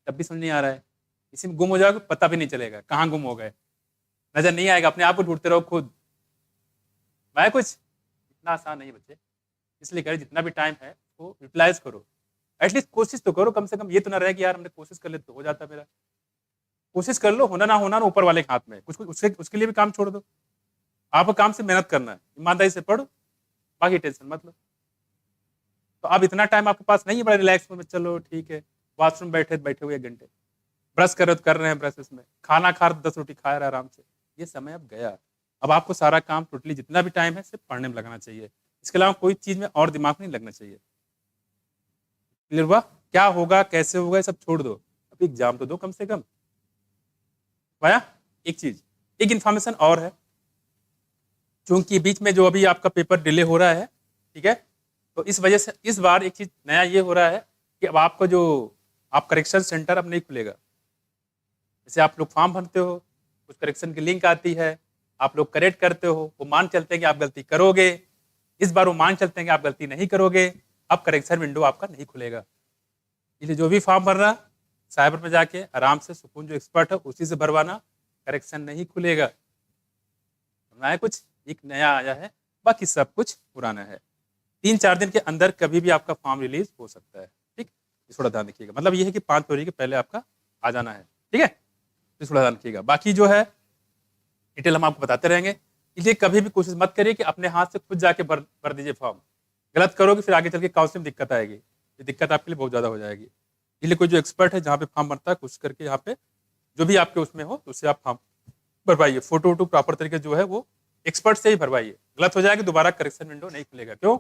तब भी समझ नहीं आ रहा है. इसी में गुम हो जाओगे, पता भी नहीं चलेगा कहाँ गुम हो गए, नजर नहीं आएगा. अपने आप को ढूंढते रहो खुद. मैं कुछ इतना आसान नहीं बच्चे, इसलिए कह रहे जितना भी टाइम है वो यूटिलाइज करो. एटलीस्ट कोशिश तो करो. कम से कम ये तो ना रहे कि यार हमने कोशिश कर ले तो हो जाता. मेरा कोशिश कर लो, होना ना होना ना ऊपर वाले के हाथ में. कुछ उसके लिए भी काम छोड़ दो. आपको काम से मेहनत करना है, ईमानदारी से पढ़ो, बाकी टेंशन मत लो. तो अब इतना टाइम आपके पास नहीं है, बड़ा रिलैक्स में चलो ठीक है, वॉशरूम बैठे हुए 1 घंटे, ब्रश कर रहे तो कर रहे हैं ब्रश में, खाना खा रहे 10 रोटी खा रहे आराम से. ये समय अब गया. अब आपको सारा काम टोटली जितना भी टाइम है सिर्फ पढ़ने में लगाना चाहिए. इसके अलावा कोई चीज में और दिमाग नहीं लगना चाहिए. क्लियर हुआ? क्या होगा, कैसे होगा, सब छोड़ दो. अब एग्जाम तो दो कम से कम. पाया? एक चीज, एक इंफॉर्मेशन और है, क्योंकि बीच में जो अभी आपका पेपर डिले हो रहा है, ठीक है, तो इस वजह से इस बार एक चीज नया ये हो रहा है कि अब आपका जो आप करेक्शन सेंटर अब नहीं खुलेगा. जैसे आप लोग फॉर्म भरते हो, कुछ करेक्शन की लिंक आती है, आप लोग करेक्ट करते हो, वो मान चलते हैं कि आप गलती करोगे. इस बार वो मान चलते हैं कि आप गलती नहीं करोगे. अब करेक्शन विंडो आपका नहीं खुलेगा. इसलिए जो भी फॉर्म भरना, साइबर में जाके आराम से सुकून, जो एक्सपर्ट है उसी से भरवाना. करेक्शन नहीं खुलेगा. समझाया? कुछ एक नया आया है, बाकी सब कुछ पुराना है. 3-4 दिन के अंदर कभी भी आपका फॉर्म रिलीज हो सकता है. ठीक, थोड़ा ध्यान रखिएगा. मतलब ये है कि 5 फरवरी के पहले आपका आ जाना है. ठीक है, तो थोड़ा ध्यान रखिएगा. बाकी जो है डिटेल हम आपको बताते रहेंगे. इसलिए कभी भी कोशिश मत करिए कि अपने हाथ से खुद जाके भर दीजिए फॉर्म. गलत करोगे फिर आगे चल के काउंसलिंग में दिक्कत आएगी, ये दिक्कत आपके लिए बहुत ज़्यादा हो जाएगी। इसलिए कोई जो एक्सपर्ट है जहाँ पे फॉर्म भरता है कोशिश करके यहाँ पे जो भी आपके उसमें हो तो उससे आप फॉर्म भरवाइए। फोटो वोटो प्रॉपर तरीके जो है वो एक्सपर्ट से ही भरवाइए। गलत हो जाएगा दोबारा करेक्शन विंडो नहीं खुलेगा। क्यों?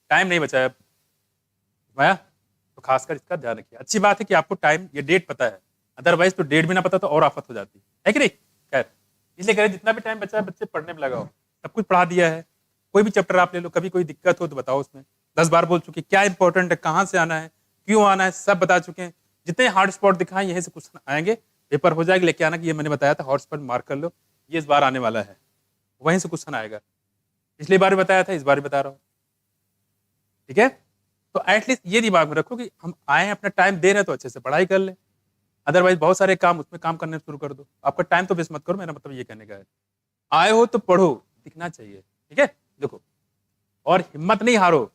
टाइम नहीं बचाया भैया, तो खासकर इसका ध्यान रखिए। अच्छी बात है कि आपको टाइम ये डेट पता है, अदरवाइज तो डेट भी ना पता तो और आफत हो जाती है कि नहीं। खैर इसलिए करें जितना भी टाइम बचा है बच्चे पढ़ने में लगाओ, सब कुछ पढ़ा दिया है। कोई भी चैप्टर आप ले लो, कभी कोई दिक्कत हो तो बताओ, उसमें 10 बार बोल चुके क्या इंपॉर्टेंट है, कहाँ से आना है, क्यों आना है, सब बता चुके हैं। जितने हार्ड स्पॉट दिखाएं यहीं से क्वेश्चन आएंगे, पेपर हो जाएगा। लेके आना कि ये मैंने बताया था, हॉट स्पॉट मार्क कर लो, ये इस बार आने वाला है, वहीं से क्वेश्चन आएगा। पिछली बार भी बताया था, इस बार भी बता रहा हूँ, ठीक है। तो एटलीस्ट ये दिमाग में रखो कि हम आए अपना टाइम दे रहे हैं तो अच्छे से पढ़ाई कर ले, अदरवाइज बहुत सारे काम उसमें काम करने शुरू कर दो। आपका टाइम तो वेस्ट मत करो, मेरा मतलब ये कहने का है। आए हो तो पढ़ो, दिखना चाहिए, ठीक है। देखो और हिम्मत नहीं हारो,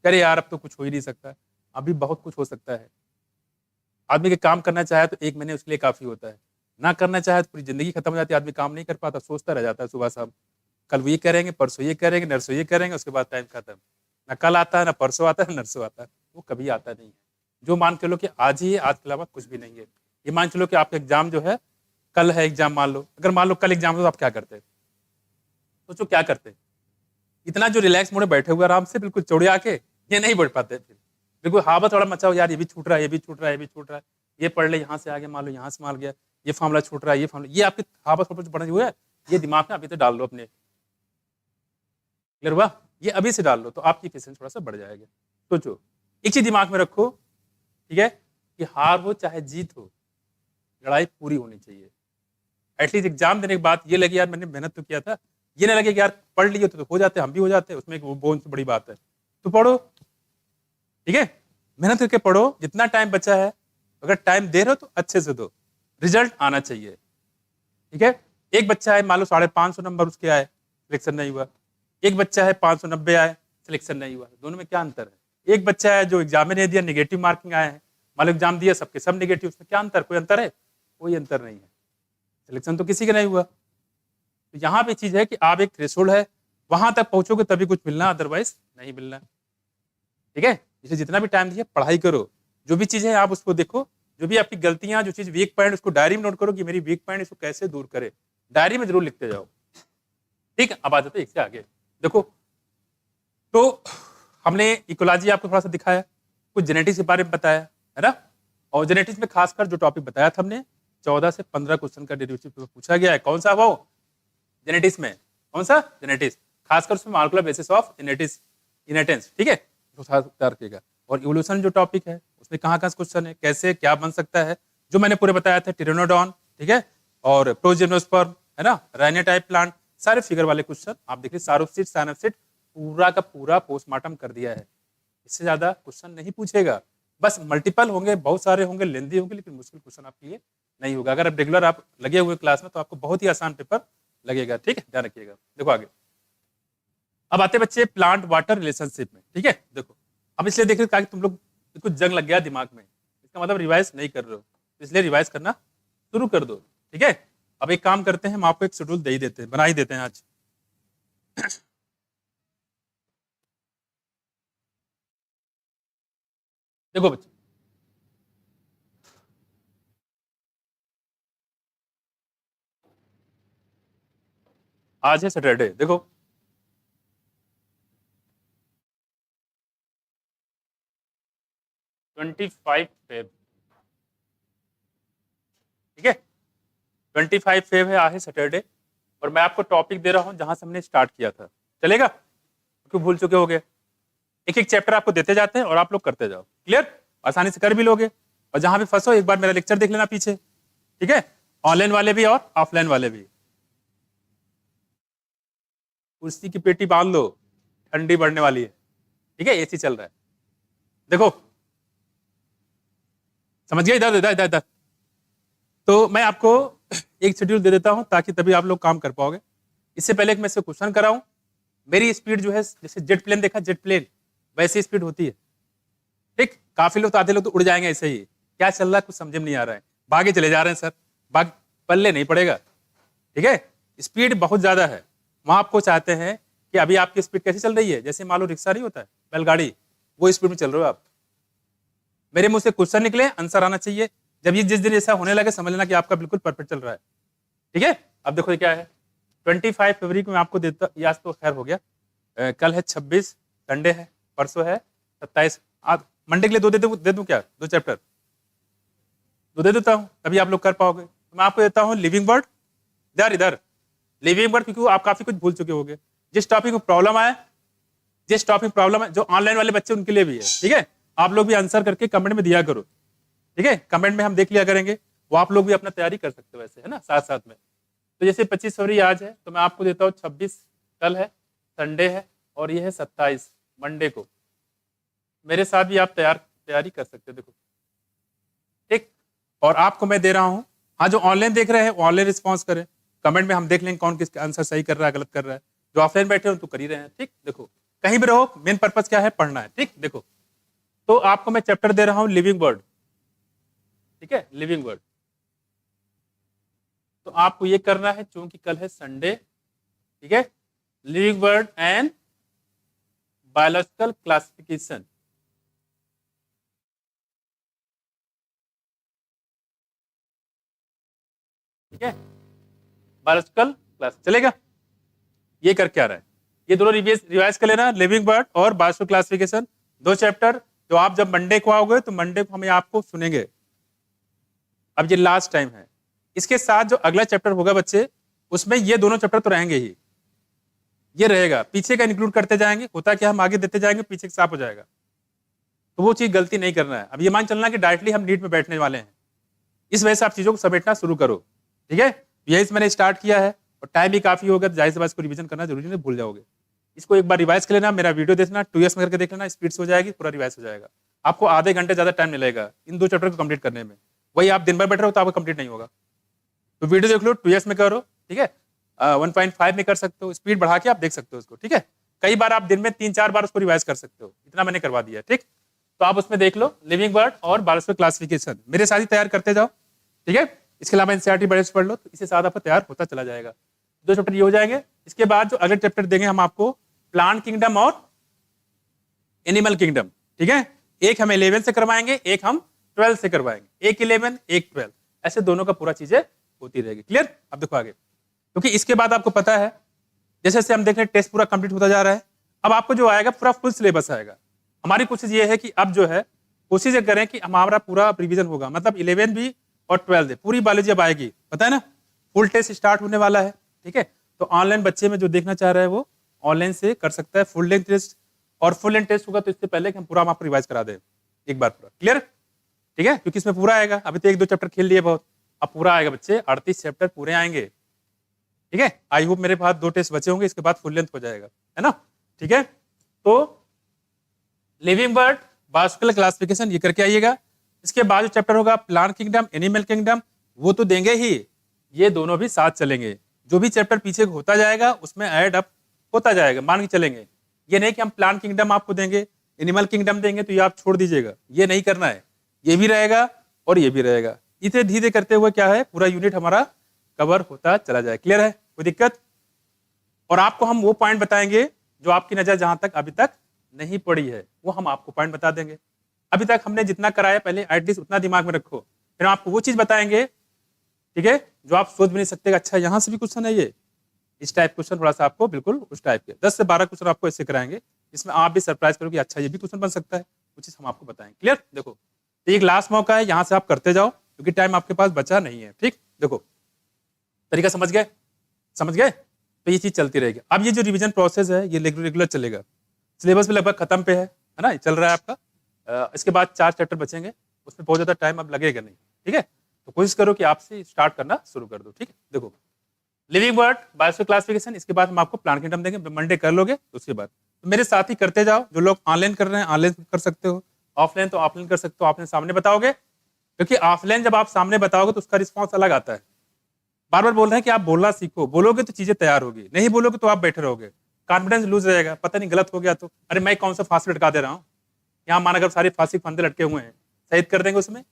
करे यार अब तो कुछ हो ही नहीं सकता, अभी बहुत कुछ हो सकता है। आदमी के काम करना चाहे तो 1 महीने उसके लिए काफी होता है, ना करना चाहे तो पूरी जिंदगी खत्म हो जाती है। आदमी काम नहीं कर पाता, सोचता रह जाता है सुबह शाम, कल वो ये करेंगे, परसों ये करेंगे, नरसों ये करेंगे, उसके बाद टाइम खत्म। ना कल आता है, ना परसों आता है, ना नरसों आता है, वो कभी आता नहीं है। जो मान के लो कि आज ही है, आज के अलावा कुछ भी नहीं है। ये मान चलो कि आपका एग्जाम जो है कल है, एग्जाम मान लो, अगर मान लो कल एग्जाम हो तो आप क्या करते? सोचो क्या करते? इतना जो रिलैक्स मोड में बैठे हुए आराम से बिल्कुल चौड़िया के, ये नहीं बढ़ पाते। फिर बिल्कुल हावा थोड़ा मचाओ, यार ये भी छूट रहा है, ये भी छूट रहा है, ये भी छूट रहा है, ये पढ़ ले, यहाँ से आगे मान लो, यहाँ से मान गया, ये फार्मूला छूट रहा है, ये फार्मूला, ये आपके हावा थोड़ा बढ़े हुए है, ये दिमाग में अभी तो डाल लो अपने। क्लियर हुआ? ये अभी से डाल लो तो आपकी एफिशिएंसी थोड़ा सा बढ़ जाएगा। सोचो एक चीज दिमाग में रखो, ठीक है, कि हार हो चाहे जीत हो, लड़ाई पूरी होनी चाहिए। एटलीस्ट एग्जाम देने के बाद ये लगे यार मैंने मेहनत तो किया था, ये ना लगे कि यार पढ़ लिए तो हो जाते, हम भी हो जाते, उसमें वो बहुत बड़ी बात है। तो पढ़ो, ठीक है, मेहनत करके पढ़ो, जितना टाइम बचा है अगर टाइम दे रहे हो तो अच्छे से दो, रिजल्ट आना चाहिए, ठीक है। एक बच्चा है मान लो 550 नंबर उसके आए, सिलेक्शन नहीं हुआ। एक बच्चा है 590 आए, सिलेक्शन नहीं हुआ। दोनों में क्या अंतर है? एक बच्चा है जो एग्जाम में नहीं दिया, निगेटिव मार्किंग आए हैं, मान लो एग्जाम दिया सबके सब निगेटिव, उसमें क्या अंतर? कोई अंतर है? कोई अंतर नहीं है, सिलेक्शन तो किसी का नहीं हुआ। तो यहाँ पे चीज है कि आप एक थ्रेशोल्ड है, वहां तक पहुंचोगे तभी कुछ मिलना, अदरवाइज नहीं मिलना, ठीक है। इसलिए जितना भी टाइम दिए पढ़ाई करो, जो भी चीज है आप उसको देखो, जो भी आपकी गलतियां, जो चीज वीक पॉइंट, उसको डायरी में नोट करो कि मेरी वीक पॉइंट इसको कैसे दूर करे, डायरी में जरूर लिखते जाओ, ठीक है। अब आ जाते हैं इससे आगे। देखो तो हमने इकोलॉजी आपको थोड़ा सा दिखाया, कुछ जेनेटिक्स के बारे में बताया है ना, और जेनेटिक्स में खासकर जो टॉपिक बताया था हमने 14 से 15 क्वेश्चन का डेरिवेटिव पेपर पूछा गया है। कौन सा? वो जेनेटिक्स में। कौन सा? जेनेटिक्स, खासकर उसमें मॉलिक्यूलर बेसिस ऑफ इनहेरिटेंस, ठीक है, रखिएगा। और इवोल्यूशन जो टॉपिक है उसमें कहाँ कहाँ क्वेश्चन है, कैसे क्या बन सकता है, जो मैंने पूरे बताया था, टिरेनोडॉन, ठीक है, और प्रोजिम्नोस्पर्म, है ना, राइनो टाइप प्लांट, सारे फिगर वाले क्वेश्चन आप देखिए। सारोप्सिड, साइनोप्सिड पूरा का पूरा पोस्टमार्टम कर दिया है। इससे ज्यादा क्वेश्चन नहीं पूछेगा, बस मल्टीपल होंगे, बहुत सारे होंगे, लेंदी होंगे, लेकिन मुश्किल क्वेश्चन आपके लिए नहीं होगा। अगर आप रेगुलर आप लगे हुए क्लास में तो आपको बहुत ही आसान पेपर लगेगा, ठीक है, ध्यान रखिएगा। देखो आगे, अब आते बच्चे प्लांट वाटर रिलेशनशिप में, ठीक है। देखो हम इसलिए देख रहे हैं तुम लोग कुछ जंग लग गया दिमाग में, इसका मतलब रिवाइज नहीं कर रहे हो, इसलिए रिवाइज करना शुरू कर दो, ठीक है। अब एक काम करते हैं, हम आपको एक शेड्यूल दे ही देते हैं, बना ही देते हैं आज। देखो बच्चे, आज है सैटरडे, देखो 25 फेब, ठीक है, 25 फेब है, आज है सैटरडे, और मैं आपको टॉपिक दे रहा हूं जहां से हमने स्टार्ट किया था, चलेगा? क्यों भूल चुके होगे? एक एक चैप्टर आपको देते जाते हैं और आप लोग करते जाओ, क्लियर, आसानी से कर भी लोगे। और जहां भी फंसो एक बार मेरा लेक्चर देख लेना पीछे, ठीक है, ऑनलाइन वाले भी और ऑफलाइन वाले भी। कुर्सी की पेटी बांध लो, ठंडी बढ़ने वाली है, ठीक है, एसी चल रहा है। देखो समझ गए? इधर इधर इधर इधर। तो मैं आपको एक शेड्यूल दे देता हूं ताकि तभी आप लोग काम कर पाओगे। इससे पहले एक मैं से क्वेश्चन कराऊं, मेरी स्पीड जो है जैसे जेट प्लेन देखा, जेट प्लेन वैसी स्पीड होती है, ठीक। काफी लोग तो आधे लोग तो उड़ जाएंगे ऐसे ही, क्या चल रहा है कुछ समझ में नहीं आ रहा है, भागे चले जा रहे हैं सर, भाग पल्ले नहीं पड़ेगा, ठीक है। स्पीड बहुत ज्यादा है, वहां आपको चाहते हैं कि अभी आपकी स्पीड कैसी चल रही है, जैसे मान लो रिक्शा नहीं होता है, बैलगाड़ी, वो स्पीड में चल रहे हो आप। मेरे मुंह से क्वेश्चन निकले, आंसर आना चाहिए। जब ये जिस दिन ऐसा होने लगे समझ लेना कि आपका बिल्कुल परफेक्ट चल रहा है। ठीक है, अब देखो ये क्या है, 25 फरवरी को मैं आपको देता, आज तो खैर हो गया, कल है 26, संडे है, परसों है 27, आज मंडे के लिए दे दूं क्या, 2 चैप्टर तो दे देता हूँ, तभी आप लोग कर पाओगे। तो मैं आपको देता हूँ लिविंग वर्ड, इधर लिविंग वर्ड, क्योंकि आप काफी कुछ भूल चुके होंगे। जिस टॉपिक में प्रॉब्लम है, जो ऑनलाइन वाले बच्चे उनके लिए भी है, ठीक है, आप लोग भी आंसर करके कमेंट में दिया करो। ठीक है, कमेंट में हम देख लिया करेंगे, वो आप लोग भी अपना तैयारी कर सकते हो वैसे, है ना, साथ साथ में। तो जैसे 25 फरवरी आज है, तो मैं आपको देता हूँ 26 कल है, संडे है, और ये है 27 मंडे को। मेरे साथ भी आप तैयारी कर सकते हो, देखो ठीक। और आपको मैं दे रहा हूँ, हाँ जो ऑनलाइन देख रहे हैं वो ऑनलाइन रिस्पॉन्स करें, कमेंट में हम देख लेंगे कौन किसका आंसर सही कर रहा है, गलत कर रहा है। जो ऑफलाइन बैठे हो तो कर ही रहे हैं, ठीक। देखो कहीं भी रहो, मेन पर्पज क्या है, पढ़ना है, ठीक। देखो तो आपको मैं चैप्टर दे रहा हूँ लिविंग वर्ड, ठीक है, लिविंग वर्ड। तो आपको ये करना है, चूंकि कल है संडे, ठीक है, living word and biological classification, ठीक है, बायोलॉजिकल क्लास चलेगा। ये करके आ रहा है, ये दोनों रिवाइज कर लेना, लिविंग बर्ड और बायोलॉजिकल क्लासिफिकेशन, 2 चैप्टर जो आप जब मंडे को आओगे तो मंडे को हमें आपको सुनेंगे। अब ये लास्ट टाइम है, इसके साथ जो अगला चैप्टर होगा बच्चे, उसमें ये दोनों चैप्टर तो रहेंगे ही, ये रहेगा, पीछे का इंक्लूड करते जाएंगे, होता क्या हम आगे देते जाएंगे, पीछे साफ हो जाएगा। तो वो चीज गलती नहीं करना है। अब ये मान चलना कि डायरेक्टली हम नीट में बैठने वाले हैं, इस वजह से आप चीजों को समेटना शुरू करो, ठीक है। यही मैंने स्टार्ट किया है, और टाइम भी काफी होगा, तो जाहिर सी बात इसको रिवीजन करना जरूरी नहीं, भूल जाओगे। इसको एक बार रिवाइज कर लेना, मेरा वीडियो देखना, 2s में करके देख लेना, स्पीड से हो जाएगी, पूरा रिवाइज हो जाएगा। आपको आधे घंटे ज्यादा टाइम मिलेगा इन 2 चैप्टर को कंप्लीट करने में। वही आप दिन भर बैठ रहे हो तो आपको कंप्लीट नहीं होगा। तो वीडियो देख लो, 2s में करो, ठीक है, 1.5 में कर सकते हो, स्पीड बढ़ा के आप देख सकते हो उसको, ठीक है। कई बार आप दिन में 3-4 बार उसको रिवाइज कर सकते हो, इतना मैंने करवा दिया, ठीक। तो आप उसमें देख लो लिविंग वर्ड और बायोलॉजिकल क्लासिफिकेशन, मेरे साथ ही तैयार करते जाओ, ठीक है। इसके अलावा एनसीईआरटी बड़े से पढ़ लो, तो इसके साथ आपको तैयार होता चला जाएगा। 2 चैप्टर ये हो जाएंगे। इसके बाद जो अगले चैप्टर देंगे हम आपको, प्लांट किंगडम और एनिमल किंगडम, ठीक है। एक हम 11 से करवाएंगे, एक हम 12 से करवाएंगे, एक 11 एक 12, ऐसे दोनों का पूरा चीजें होती रहेगी, क्लियर। अब देखो आगे, क्योंकि इसके बाद आपको पता है, जैसे जैसे हम देख रहे हैं टेस्ट पूरा कंप्लीट होता जा रहा है, अब आपको जो आएगा पूरा फुल सिलेबस आएगा। हमारी कोशिश ये है कि अब जो है कोशिश ये करें कि हमारा पूरा रिवीजन होगा, मतलब 11 भी और 12 पूरी बायोलॉजी अब आएगी, पता है ना। फुल टेस्ट स्टार्ट होने वाला है, ठीक है। तो ऑनलाइन बच्चे में जो देखना चाह रहा है वो ऑनलाइन से कर सकता है फुल लेंथ टेस्ट, और फुल लेंथ टेस्ट होगा तो इससे पहले कि हम आपको रिवाइज करा दें एक बार पूरा, क्लियर, ठीक है। क्योंकि इसमें पूरा आएगा, अभी तो 1-2 चैप्टर खेल लिए बहुत, अब पूरा आएगा बच्चे, 38 चैप्टर पूरे आएंगे, ठीक है। आई होप मेरे पास 2 टेस्ट बचे होंगे, इसके बाद फुल लेंथ हो जाएगा, है ना, ठीक है। तो लिविंग बर्ड, बायोलॉजिकल क्लासिफिकेशन ये करके आइएगा। इसके बाद जो चैप्टर होगा प्लांट किंगडम, एनिमल किंगडम, वो तो देंगे ही, ये दोनों भी साथ चलेंगे। जो भी चैप्टर पीछे होता जाएगा उसमें ऐड अप होता जाएगा, मान के चलेंगे। ये नहीं कि हम प्लांट किंगडम आपको देंगे, एनिमल किंगडम देंगे तो ये आप छोड़ दीजिएगा, ये नहीं करना है, ये भी रहेगा और ये भी रहेगा। इसे धीरे करते हुए क्या है, पूरा यूनिट हमारा कवर होता चला जाए, क्लियर है, कोई दिक्कत। और आपको हम वो पॉइंट बताएंगे जो आपकी नजर जहां तक अभी तक नहीं पड़ी है, वो हम आपको पॉइंट बता देंगे। अभी तक हमने जितना कराया पहले एटलीस्ट उतना दिमाग में रखो, फिर हम आपको वो चीज बताएंगे, ठीक है, जो आप सोच भी नहीं सकते, अच्छा यहाँ से भी क्वेश्चन है, ये इस टाइप क्वेश्चन थोड़ा सा आपको बिल्कुल उस टाइप के 10 से 12 क्वेश्चन आपको ऐसे कराएंगे, जिसमें आप भी सरप्राइज करोगे, अच्छा ये भी क्वेश्चन बन सकता है, वो चीज हम आपको बताएंगे, क्लियर। देखो तो एक लास्ट मौका है, यहाँ से आप करते जाओ क्योंकि टाइम आपके पास बचा नहीं है, ठीक। देखो तरीका समझ गए, तो ये चीज चलती रहेगी। अब ये जो रिवीजन प्रोसेस है ये रेगुलर चलेगा, सिलेबस भी लगभग खत्म पे है ना, चल रहा है आपका। इसके बाद 4 चैप्टर बचेंगे, उसमें बहुत ज्यादा टाइम अब लगेगा नहीं, ठीक है। तो कोशिश करो कि आपसे स्टार्ट करना शुरू कर दो, ठीक है। देखो लिविंग वर्ड, बायोलॉजिकल क्लासिफिकेशन, इसके बाद हम आपको प्लांट किंगडम देंगे, मंडे कर लोगे तो उसके बाद तो मेरे साथ ही करते जाओ। जो लोग ऑनलाइन कर रहे हैं ऑनलाइन कर सकते हो, ऑफलाइन तो ऑफलाइन कर सकते हो, ऑफलाइन सामने बताओगे, क्योंकि ऑफलाइन जब आप सामने बताओगे तो उसका रिस्पॉन्स अलग आता है। बार बार बोल रहे हैं कि आप बोलना सीखो, बोलोगे तो चीजें तैयार होगी, नहीं बोलोगे तो आप बैठे रहोगे, कॉन्फिडेंस लूज रहेगा, पता नहीं गलत हो गया तो अरे मैं कौन सा फांसी लटका दे रहा हूँ, यहाँ मान अगर सारे फांसी फंदे लटके हुए हैं शहीद कर देंगे उसमें,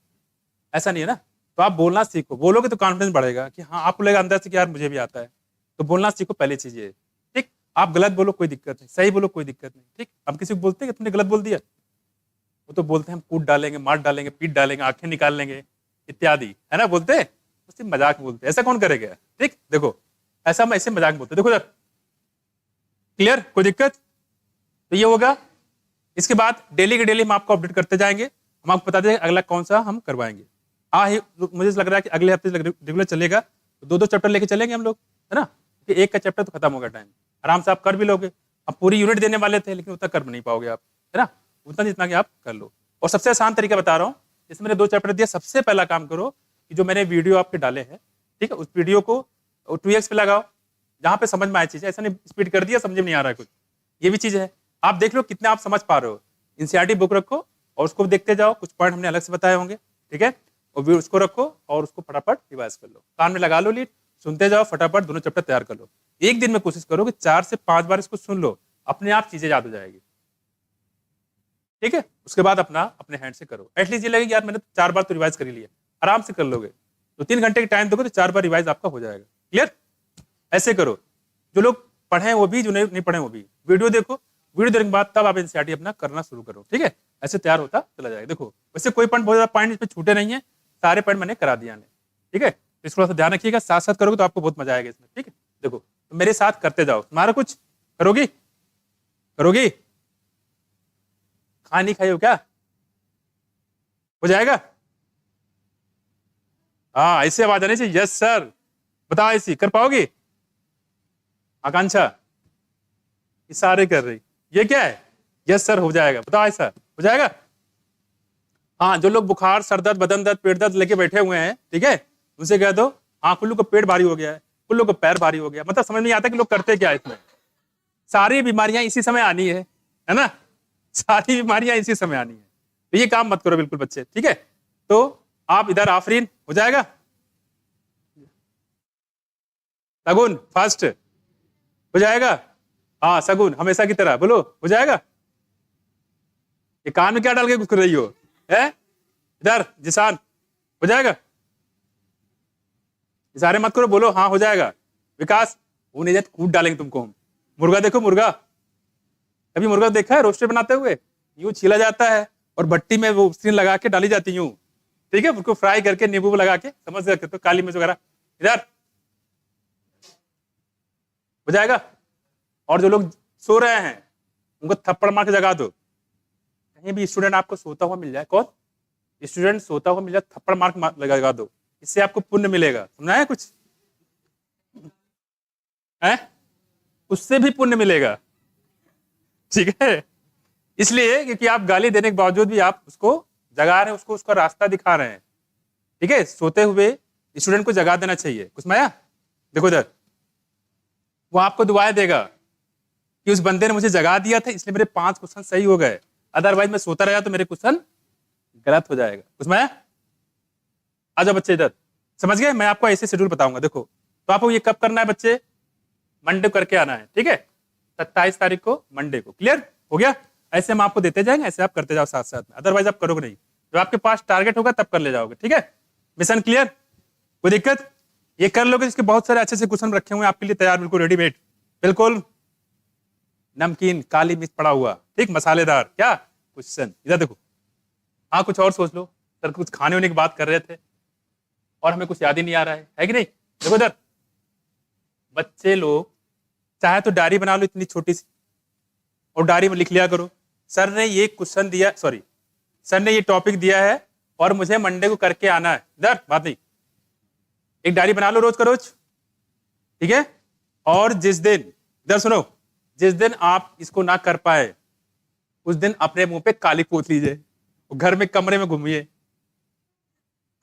ऐसा नहीं है ना। तो आप बोलना सीखो, बोलोगे तो कॉन्फिडेंस बढ़ेगा कि हाँ आपको लगेगा अंदर से कि यार मुझे भी आता है, तो बोलना सीखो, पहली चीज ये, ठीक। आप गलत बोलो कोई दिक्कत नहीं, सही बोलो कोई दिक्कत नहीं, ठीक। हम किसी को बोलते हैं कि तुमने गलत बोल दिया, वो तो बोलते हैं हम कूट डालेंगे, मार डालेंगे, पीट डालेंगे, आंखें निकाल लेंगे इत्यादि, है ना, बोलते हैं। उससे मजाक बोलते हैं, ऐसा कौन करेगा, ठीक। देखो ऐसा हम ऐसे मजाक बोलते हैं, देखो सर, क्लियर, कोई दिक्कत। तो ये होगा। इसके बाद डेली के डेली हम आपको अपडेट करते जाएंगे, हम आपको बता देंगे अगला कौन सा हम करवाएंगे। मुझे लग रहा है कि अगले हफ्ते रेगुलर चलेगा, तो 2-2 चैप्टर लेके चलेंगे हम लोग, है ना, क्योंकि एक का चैप्टर तो खत्म होगा, टाइम आराम से आप कर भी लोगे। अब पूरी यूनिट देने वाले थे, लेकिन उतना कर नहीं पाओगे आप, है ना, उतना जितना कि आप कर लो। और सबसे आसान तरीका बता रहा हूँ, जैसे मैंने 2 चैप्टर दिया, सबसे पहला काम करो कि जो मैंने वीडियो आपके डाले हैं, ठीक है, उस वीडियो को 2x पे लगाओ, जहां पे समझ में आए चीजें, ऐसा नहीं स्पीड कर दिया समझ में नहीं आ रहा है कुछ, ये भी चीज है। आप देख लो कितना आप समझ पा रहे हो। एनसीईआरटी बुक रखो और उसको देखते जाओ, कुछ पॉइंट हमने अलग से बताए होंगे, ठीक है, और उसको रखो और उसको फटाफट रिवाइज कर लो, कान में लगा लो लीड, सुनते जाओ, फटाफट दोनों चैप्टर तैयार कर लो। एक दिन में कोशिश करो कि 4 से 5 बार इसको सुन लो, अपने आप चीजें याद हो जाएगी, ठीक है। उसके बाद अपना अपने हैंड से करो, एटलीस्ट ये लगेगा यार मैंने 4 बार तो रिवाइज कर ही लिया, आराम से कर लोगे। तो 3 घंटे का टाइम दोगे तो 4 बार रिवाइज आपका हो जाएगा, क्लियर। ऐसे करो, जो लोग पढ़े वो भी, जो नहीं पढ़े वो भी, वीडियो देखो, वीडियो देखने के बाद तब आप एनसीईआरटी अपना करना शुरू करो, ठीक है। ऐसे तैयार होता चला जाएगा। देखो वैसे कोई पॉइंट, बहुत ज्यादा पॉइंट इस पे छूटे नहीं है, सारे पॉइंट मैंने करा दिया, ठीक है। इसको थोड़ा सा ध्यान रखिएगा, साथ साथ करोगे तो आपको बहुत मजा आएगा इसमें, ठीक है। देखो तो मेरे साथ करते जाओ, तुम्हारा कुछ करोगी, करोगी, खा नहीं खाई हो क्या, हो जाएगा। हाँ ऐसे आवाज आनी चाहिए, यस सर, बताओ ऐसी कर पाओगी। आकांक्षा इशारे कर रही, ये क्या है, यस सर हो जाएगा, बताओ ऐसा हो जाएगा। हाँ जो लोग बुखार, सर दर्द, बदन दर्द, पेट दर्द लेके बैठे हुए हैं, ठीक है, उनसे कह दो हाँ कुल्लू को पेट भारी हो गया है, कुल्लू को पैर भारी हो गया, मतलब समझ नहीं आता कि लोग करते क्या है इसमें। सारी बीमारियां इसी समय आनी है ना, सारी बीमारियां इसी समय आनी है, तो ये काम मत करो बिल्कुल बच्चे, ठीक है। तो आप इधर आफरीन हो जाएगा, सगुन फास्ट हो जाएगा, हाँ सगुन हमेशा की तरह बोलो, हो जाएगा। ये कान में क्या डाल के कुछ कर रही हो, है इधर जिसान, हो जाएगा। इशारे मत करो, बोलो हाँ हो जाएगा। विकास वो नहीं जाते, कूट डालेंगे तुमको हम। मुर्गा देखो, मुर्गा कभी मुर्गा देखा है रोस्टेड बनाते हुए, यूं छीला जाता है और भट्टी में वो स्क्रीन लगा के डाली जाती यूं, ठीक है, उसको फ्राई करके नींबू लगा के, समझ सकते तो काली मिर्च वगैरह, इधर हो जाएगा। और जो लोग सो रहे हैं उनको थप्पड़ मार के जगा दो, कहीं भी स्टूडेंट आपको सोता हुआ मिल जाए, कौन स्टूडेंट सोता हुआ मिल जाए, थप्पड़ मार के लगा दो, इससे आपको पुण्य मिलेगा, सुना है कुछ है, उससे भी पुण्य मिलेगा, ठीक है। इसलिए क्योंकि आप गाली देने के बावजूद भी आप उसको जगा रहे हैं, उसको उसका रास्ता दिखा रहे हैं, ठीक है। सोते हुए स्टूडेंट को जगा देना चाहिए। कुछ माया देखो इधर, वो आपको दुआएं देगा कि उस बंदे ने मुझे जगा दिया था, इसलिए मेरे 5 क्वेश्चन सही हो गए, अदरवाइज मैं सोता रहा तो मेरे क्वेश्चन गलत हो जाएगा। कुछ माया आ जाओ बच्चे इधर, समझ गए। मैं आपको ऐसे शेड्यूल बताऊंगा, देखो तो आपको ये कब करना है बच्चे, मंडे को करके आना है, ठीक है, 27 तारीख को मंडे को, क्लियर हो गया। ऐसे हम आपको देते जाएंगे, ऐसे आप करते जाओ साथ साथ में, अदरवाइज आप करोगे नहीं, जब आपके पास टारगेट होगा तब कर ले जाओगे, ठीक है। मिशन क्लियर, कोई दिक्कत, ये कर लोगे। इसके बहुत सारे अच्छे से क्वेश्चन रखे हुए हैं आपके लिए तैयार, बिल्कुल रेडीमेड, बिल्कुल नमकीन काली मिर्च पड़ा हुआ, ठीक, मसालेदार क्या क्वेश्चन। इधर देखो, हाँ कुछ और सोच लो, सर कुछ खाने होने की बात कर रहे थे और हमें कुछ याद ही नहीं आ रहा है कि नहीं। देखो इधर बच्चे लोग चाहे तो डायरी बना लो इतनी छोटी सी, और डायरी में लिख लिया करो, सर ने ये क्वेश्चन दिया, सॉरी सर ने ये टॉपिक दिया है और मुझे मंडे को करके आना है, इधर बात नहीं, एक डायरी बना लो रोज का रोज, ठीक है। और जिस दिन, इधर सुनो, जिस दिन आप इसको ना कर पाए उस दिन अपने मुंह पे काली पोत लीजिए, घर में कमरे में घूमिए,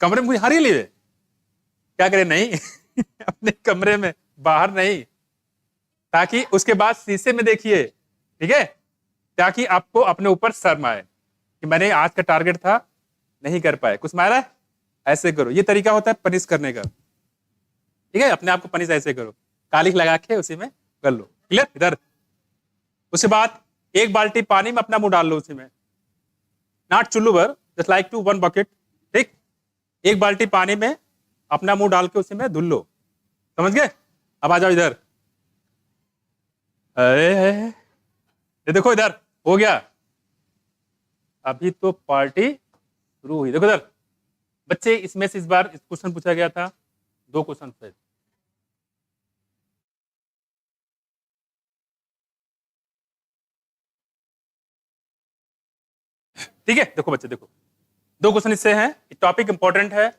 कमरे में हर लिए क्या करें नहीं अपने कमरे में, बाहर नहीं, ताकि उसके बाद शीशे में देखिए, ठीक है, ताकि आपको अपने ऊपर शर्म आए कि मैंने आज का टारगेट था नहीं कर पाए, कुछ मारा है। ऐसे करो, ये तरीका होता है पनिश करने का, ठीक है, अपने आप को पनिश ऐसे करो, कालिख लगा के उसी में कर लो, क्लियर। इधर उसके बाद 1 बाल्टी पानी में अपना मुंह डाल लो उसी में, नॉट चुल्लू भर, जस्ट लाइक टू 1 बकेट, ठीक, 1 बाल्टी पानी में अपना मुंह डाल के उसी में धुल लो, समझ गए। अब आ जाओ इधर, ये देखो इधर हो गया, अभी तो पार्टी शुरू हुई। देखो इधर बच्चे, इसमें से इस बार इस क्वेश्चन पूछा गया था, 2 क्वेश्चन थे। ठीक है, देखो बच्चे देखो, 2 क्वेश्चन इससे हैं, टॉपिक इंपॉर्टेंट है,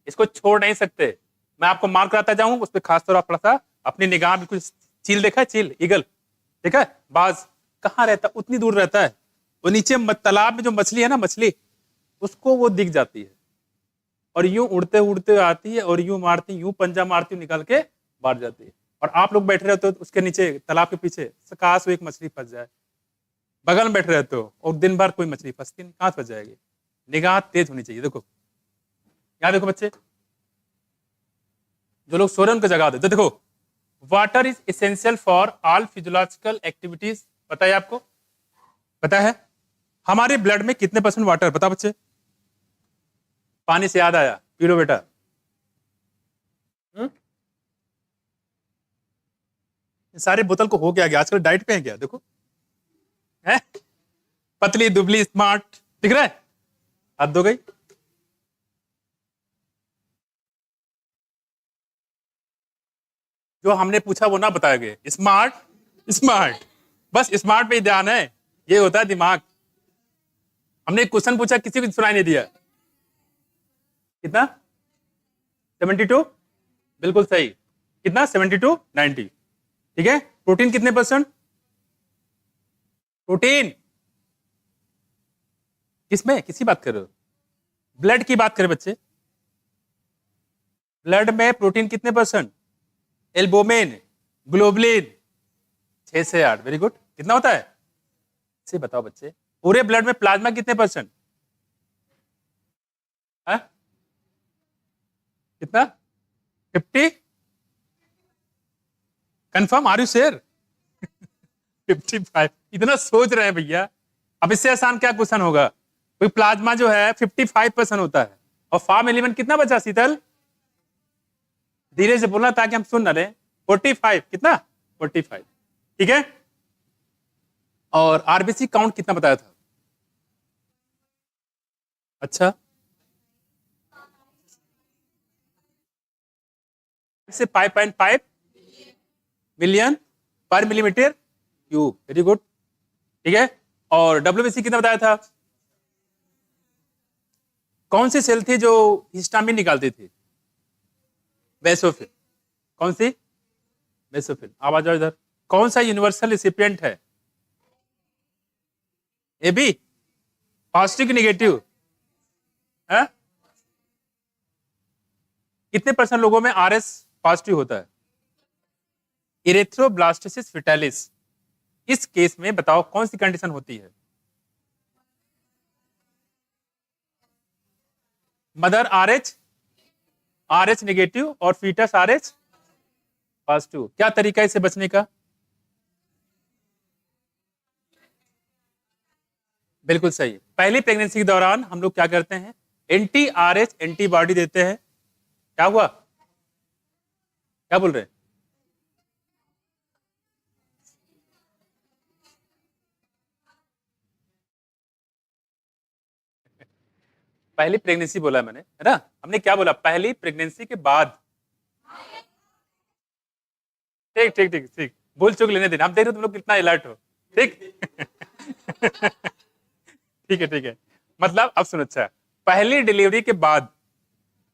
इसको छोड़ नहीं सकते। मैं आपको मार्क कराता जाऊं, उस पर खासतौर पर थोड़ा सा अपनी निगाह बिल्कुल, चील देखा है, चील ईगल देखा है, बाज कहाँ रहता है, उतनी दूर रहता है, वो नीचे तालाब में जो मछली है ना, मछली उसको वो दिख जाती है, और यूं उड़ते उड़ते आती है और यूं मारती, यूं पंजा मारती निकाल के बाहर जाती है, और आप लोग बैठे रहते हो तो उसके नीचे तालाब के पीछे, काश वो एक मछली फंस जाए, बगल में बैठे रहते हो और दिन भर कोई मछली फंसती नहीं, कहां फंस जाएगी। निगाह तेज होनी चाहिए। देखो यहाँ देखो बच्चे, जो लोग सो रहे हैं उनको जगा दो। तो देखो, water is essential for all physiological activities, पता है आपको, पता है हमारे ब्लड में कितने % वाटर, बता बच्चे। पानी से याद आया, पी लो बेटा। सारे बोतल को हो गया, आजकल डाइट पे है क्या, देखो है, पतली दुबली स्मार्ट दिख रहा है, हद हो गई। जो हमने पूछा वो ना बताया गया, स्मार्ट स्मार्ट, बस स्मार्ट पे ही ध्यान है, ये होता है दिमाग। हमने एक क्वेश्चन पूछा, किसी को सुनाई नहीं दिया। कितना? 72, बिल्कुल सही। कितना? 72, 90। ठीक है, प्रोटीन कितने %? प्रोटीन किसमें, किसी बात कर रहे हो? ब्लड की बात करें बच्चे, ब्लड में प्रोटीन कितने %? एल्बुमिन, ग्लोबुलिन 6 से 8, वेरी गुड। कितना होता है? से बताओ बच्चे, पूरे ब्लड में प्लाज्मा कितने %? है? कितना? 50? Confirm, are you sure? 55? इतना सोच रहे हैं भैया, अब इससे आसान क्या क्वेश्चन होगा? कोई प्लाज्मा जो है 55% होता है, और फार्म एलिमेंट कितना बचा शीतल? धीरे से बोलना ताकि हम सुन ना लें। 45, कितना? 45, ठीक है। और आरबीसी काउंट कितना बताया था? अच्छा, से 5.5 मिलियन पर मिलीमीटर क्यूब, वेरी गुड, ठीक है। और डब्ल्यूबीसी कितना बताया था? कौन सी सेल थी जो हिस्टामिन निकालती थी? बेसोफिल। कौन सी? बेसोफिल। आवाज आओ इधर। कौन सा यूनिवर्सल रिसिपिएंट है? ए बी, पॉजिटिव की नेगेटिव है? कितने % लोगों में आरएस पॉजिटिव होता है? Erythroblastosis fetalis. इस केस में बताओ कौन सी कंडीशन होती है? मदर आरएच, आरएच नेगेटिव और फीटस आरएच पॉजिटिव। क्या तरीका है इससे बचने का? बिल्कुल सही। पहली प्रेगनेंसी के दौरान हम लोग क्या करते हैं? एंटी आरएच एंटीबॉडी देते हैं। क्या हुआ? क्या बोल रहे हैं? पहली प्रेगनेंसी बोला मैंने, है ना? हमने क्या बोला? पहली प्रेगनेंसी के बाद। ठीक ठीक ठीक ठीक, भूल चूक लेने देना, हम देख रहे तुम लोग कितना अलर्ट हो। ठीक ठीक है ठीक है। मतलब अब सुनो, अच्छा, पहली डिलीवरी के बाद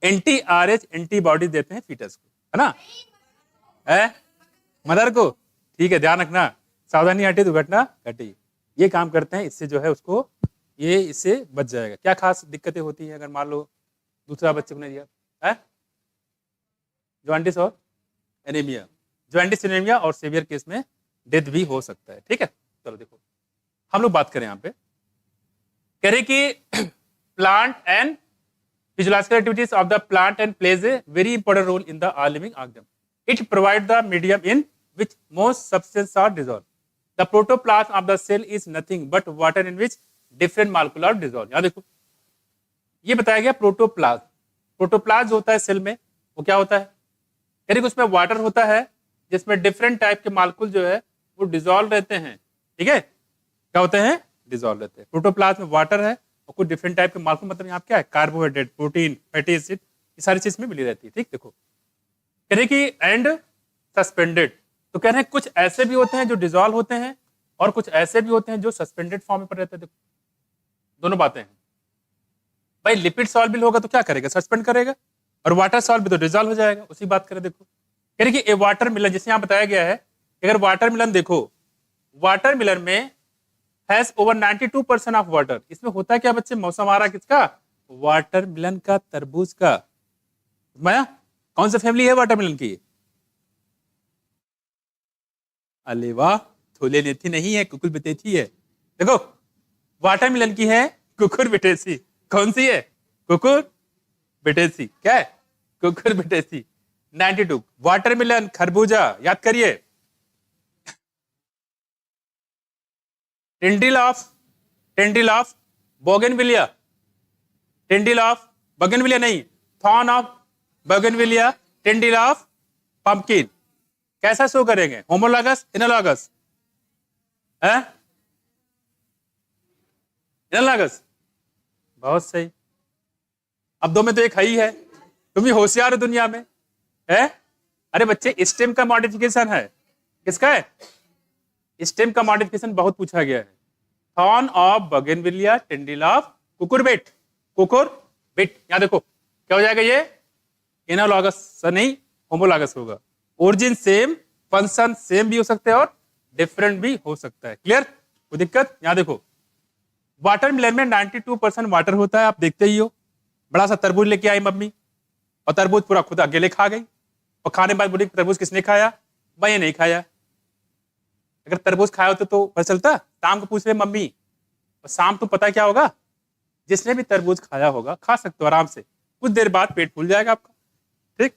एंटी आरएच एंटीबॉडी देते हैं फीटस को, है ना? है मदर को। ठीक है, ध्यान रखना, सावधानी हटे दुर्घटना घटी। ये काम करते हैं, इससे जो है उसको, ये इससे बच जाएगा। क्या खास दिक्कतें होती हैं अगर मान लो दूसरा बच्चे को नहीं दिया है? जॉन्डिस और एनीमिया, जॉन्डिस एनीमिया और सीवियर केस में डेथ भी हो सकता है। ठीक है, चलो देखो हम लोग बात करें यहाँ पे, कह रहे कि plant and physiological activities of the plant and plays a very important role in the all living organism. It provides the medium in which most substances are dissolved. The protoplasm of the cell is nothing but water in which different molecules are dissolved. यहाँ देखो, ये बताया गया protoplasm. Protoplasm होता है cell में, वो क्या होता है? यानी कि उसमें वाटर होता है जिसमें डिफरेंट टाइप के मॉलिक्यूल जो है वो डिजोल्व रहते हैं, ठीक है, क्या होते हैं, डिजोल्व रहते हैं। प्रोटोप्लाज्म में वाटर है और कुछ डिफरेंट टाइप के मॉलिक्यूल, मतलब यहाँ क्या है, कार्बोहाइड्रेट, प्रोटीन, फैटी एसिड, ये सारी चीज में मिली रहती है। ठीक, देखो कह रहे कि एंड सस्पेंडेड, तो कह रहे हैं कुछ ऐसे भी होते हैं जो डिजोल्व होते हैं और कुछ ऐसे भी होते हैं जो सस्पेंडेड फॉर्म में पर रहते हैं। देखो दोनों बातें हैं भाई, लिपिड सॉल्युबल होगा तो क्या करेगा, सस्पेंड करेगा, और वाटर सॉल्युबल तो डिजोल्व हो जाएगा। उसी बात करें, देखो कह रहे कि ए वाटर मिलन, जिसे यहाँ बताया गया है, अगर वाटर मिलन देखो, वाटर मिलन में हैज ओवर 92% ऑफ वाटर, इसमें होता क्या बच्चे, मौसम आ रहा किसका, वाटर मिलन का, तरबूज का। माया कौन सा फैमिली है वाटर मिलन की, अरे वाह, थोले नेथी नहीं है, कुकुर बिटेथी है। देखो वाटर मिलन की है कुकुर बिटेसी, कौन सी है, कुकुर बिटेसी, क्या है, कुकुर बिटेसी। 92 वाटर मिलन, खरबूजा, याद करिए, tendril of bougainvillea, tendril of bougainvillea नहीं, thorn of bougainvillea, tendril of pumpkin. कैसा शो करेंगे, होमोलॉगस, एनालॉगस, एनालॉगस, बहुत सही। अब दो में तो एक ही है, तुम भी होशियार हो दुनिया में, है। अरे बच्चे स्टेम का मॉडिफिकेशन है, किसका है, स्टेम का मॉडिफिकेशन बहुत पूछा गया है। Thorn of bougainvillea, tendril of cucurbit, cucurbit. यहां देखो क्या हो जाएगा, ये एनालॉगस नहीं, होमोलॉगस होगा। ओरिजिन सेम, फंक्शन सेम भी हो सकते हैं और डिफरेंट भी हो सकता है। क्लियर, कोई दिक्कत। यहां देखो वाटर मिलन में 92% वाटर होता है, आप देखते ही हो। बड़ा सा तरबूज लेके आई मम्मी, और तरबूज पूरा खुद अकेले खा गई, और खाने के बाद बोली तरबूज किसने खाया, मैं नहीं खाया। अगर तरबूज खाया होता तो पता चलता, शाम को पूछ रहे मम्मी, और शाम तो पता क्या होगा, जिसने भी तरबूज खाया होगा खा सकते हो आराम से, कुछ देर बाद पेट फूल जाएगा आपका। ठीक,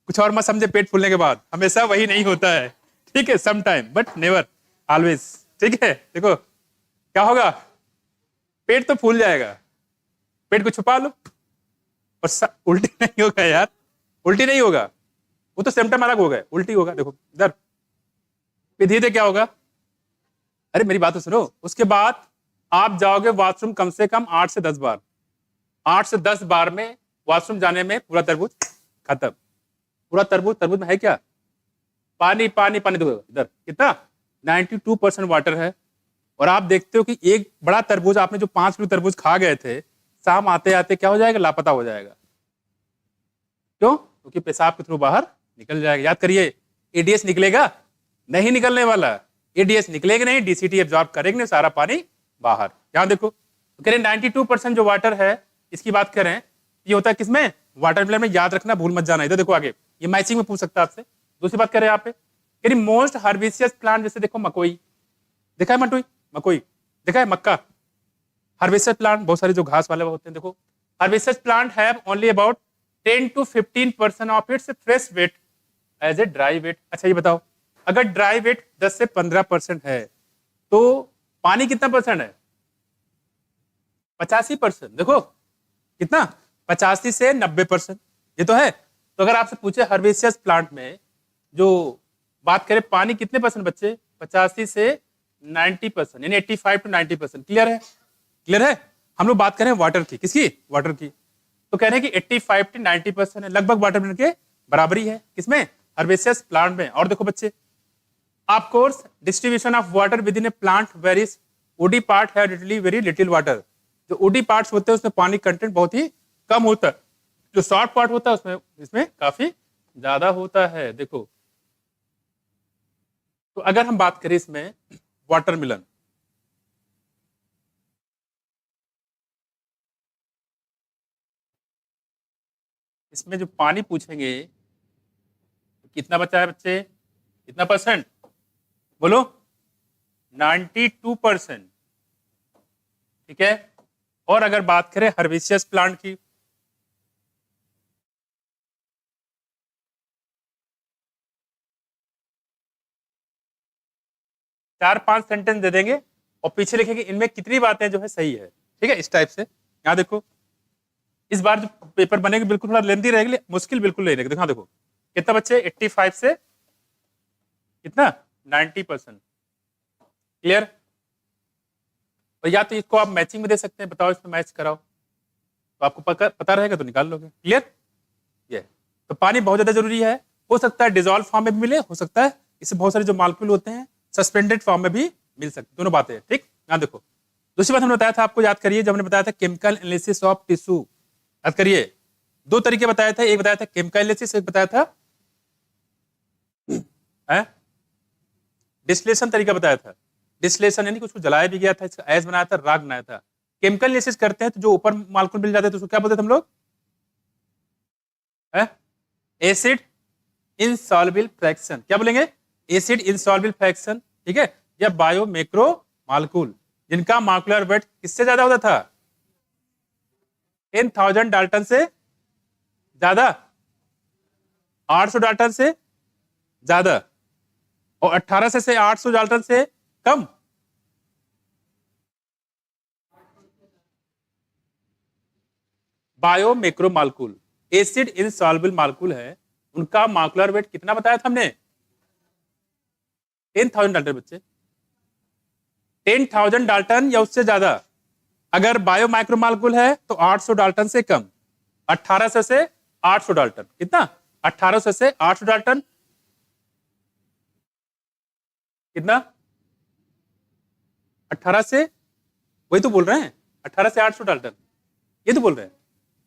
कुछ और मत समझे, पेट फूलने के बाद हमेशा वही नहीं होता है, ठीक है, some time but never always. ठीक है, देखो क्या होगा, पेट तो फूल जाएगा, पेट को छुपा लो, और उल्टी नहीं होगा यार, उल्टी नहीं होगा, वो तो सिम्टम अलग हो गए, उल्टी होगा। देखो इधर धीरे क्या होगा, अरे मेरी बात तो सुनो, उसके बाद आप जाओगे वॉशरूम कम से कम 8 से 10 बार, 8 से 10 बार में वॉशरूम जाने में पूरा तरबूज खत्म। पूरा तरबूज में है क्या, पानी पानी पानी। देखो इधर कितना, 92% वाटर है, और आप देखते हो कि एक बड़ा तरबूज, आपने जो 5 किलो तरबूज खा गए थे, शाम आते आते क्या हो जाएगा, लापता हो जाएगा। क्यों, क्योंकि पेशाब के थ्रू बाहर निकल जाएगा। याद करिए, एडीएस निकलेगा नहीं, निकलने वाला, एडीएस निकलेगा नहीं, डीसीटी एब्जॉर्ब करेंगे सारा पानी बाहर। यहां देखो तो कह रहे 92% जो वाटर है, इसकी बात करें, ये होता है किसमें, वाटर मिलन में। याद रखना, भूल मत जाना। इधर देखो आगे, ये मैचिंग में पूछ सकता है आपसे। दूसरी बात करें यहाँ पे, कह रही मोस्ट हार्बिशियस प्लांट, जैसे देखो मकोई, देखा है मटोई, मकोई देखा है, मक्का, हार्बिशियस प्लांट, बहुत सारे जो घास वाले होते हैं। देखो herbaceous plant have only about 10 to 15% of its fresh weight as a dry weight. अच्छा ये बताओ, अगर ड्राई वेट 10 से 15% है, तो पानी कितना परसेंट है, 85%। देखो कितना, 85 से 90%, ये तो है। तो अगर आपसे पूछे हर्बेशियस प्लांट में जो बात करें, पानी कितने परसेंट बच्चे, 85 से 90%, यानी 85 to 90%। क्लियर है, क्लियर है। हम लोग बात करें वाटर की, किसकी, वाटर की, तो कह रहे हैं कि 85 to 90% है, लगभग वाटर मिलन के बराबरी है, किसमें, हर्बेशियस प्लांट में। और देखो बच्चे, of course distribution of water with in A plant varies, woody part है वेरी लिटिल वाटर। जो वुडी पार्ट्स होते हैं उसमें पानी कंटेंट बहुत ही कम होता है, जो सॉफ्ट पार्ट होता है उसमें इसमें काफी ज्यादा होता है। देखो तो अगर हम बात करें इसमें वाटर मिलन, इसमें जो पानी पूछेंगे कितना बचा है बच्चे, कितना परसेंट बोलो, 92%। ठीक है, और अगर बात करें हर्बिशियस प्लांट की, चार 5 सेंटेंस दे देंगे और पीछे लिखेंगे इनमें कितनी बातें जो है सही है। ठीक है, इस टाइप से। यहाँ देखो इस बार जो पेपर बनेगा बिल्कुल थोड़ा लेंथी रहेगी, मुश्किल बिल्कुल नहीं रहेगी। देखो कितना बच्चे, 85 से कितना, 90%। क्लियर? और या तो इसको आप मैचिंग में दे सकते हैं, बताओ इसमें मैच कराओ, तो आपको पता रहेगा तो निकाल लोगे। क्लियर? ये तो पानी बहुत ज्यादा जरूरी है। हो सकता है डिजोल्व फॉर्म में भी मिले, हो सकता है इससे बहुत सारे जो मॉलिक्यूल होते हैं सस्पेंडेड फॉर्म में भी मिल सकते, दोनों बातें हैं। ठीक, यहाँ देखो दूसरी बात हमने बताया था, आपको याद करिए, जब हमने बताया था केमिकल एनालिसिस ऑफ टिश्यू, याद करिए दो तरीके बताए थे, एक बताया था केमिकल एनालिसिस, एक बताया था डिस्टिलेशन तरीका बताया था। डिस्टिलेशन यानी कुछ जलाया भी गया था, इसका ऐश बनाया था, राग बनाया था। केमिकल एनालिसिस करते हैं तो जो ऊपर मॉलिक्यूल मिल जाते हैं तो उसको क्या बोलते थे हम लोग? एसिड इनसॉल्युबल फ्रैक्शन, क्या बोलेंगे? एसिड इनसॉल्युबल फ्रैक्शन, ठीक है, या बायो मैक्रो मॉलिक्यूल, जिनका मॉलिक्यूलर वेट किससे ज्यादा होता था? 10,000 डाल्टन से ज्यादा, 800 डाल्टन से ज्यादा, और 1800 से 800 डाल्टन से कम। Bio macromolecule, acid insoluble molecule है, उनका मॉलिक्यूलर वेट कितना बताया था हमने? 10,000 डाल्टन। बच्चे 10,000 डाल्टन या उससे ज्यादा। अगर बायो माइक्रो मॉलिक्यूल है तो 800 डाल्टन से कम, 1800 से 800 डाल्टन। कितना? 1800 से 800 डाल्टन। कितना? 18 से, वही तो बोल रहे हैं, 18 से 800 डाल्टन, ये तो बोल रहे हैं।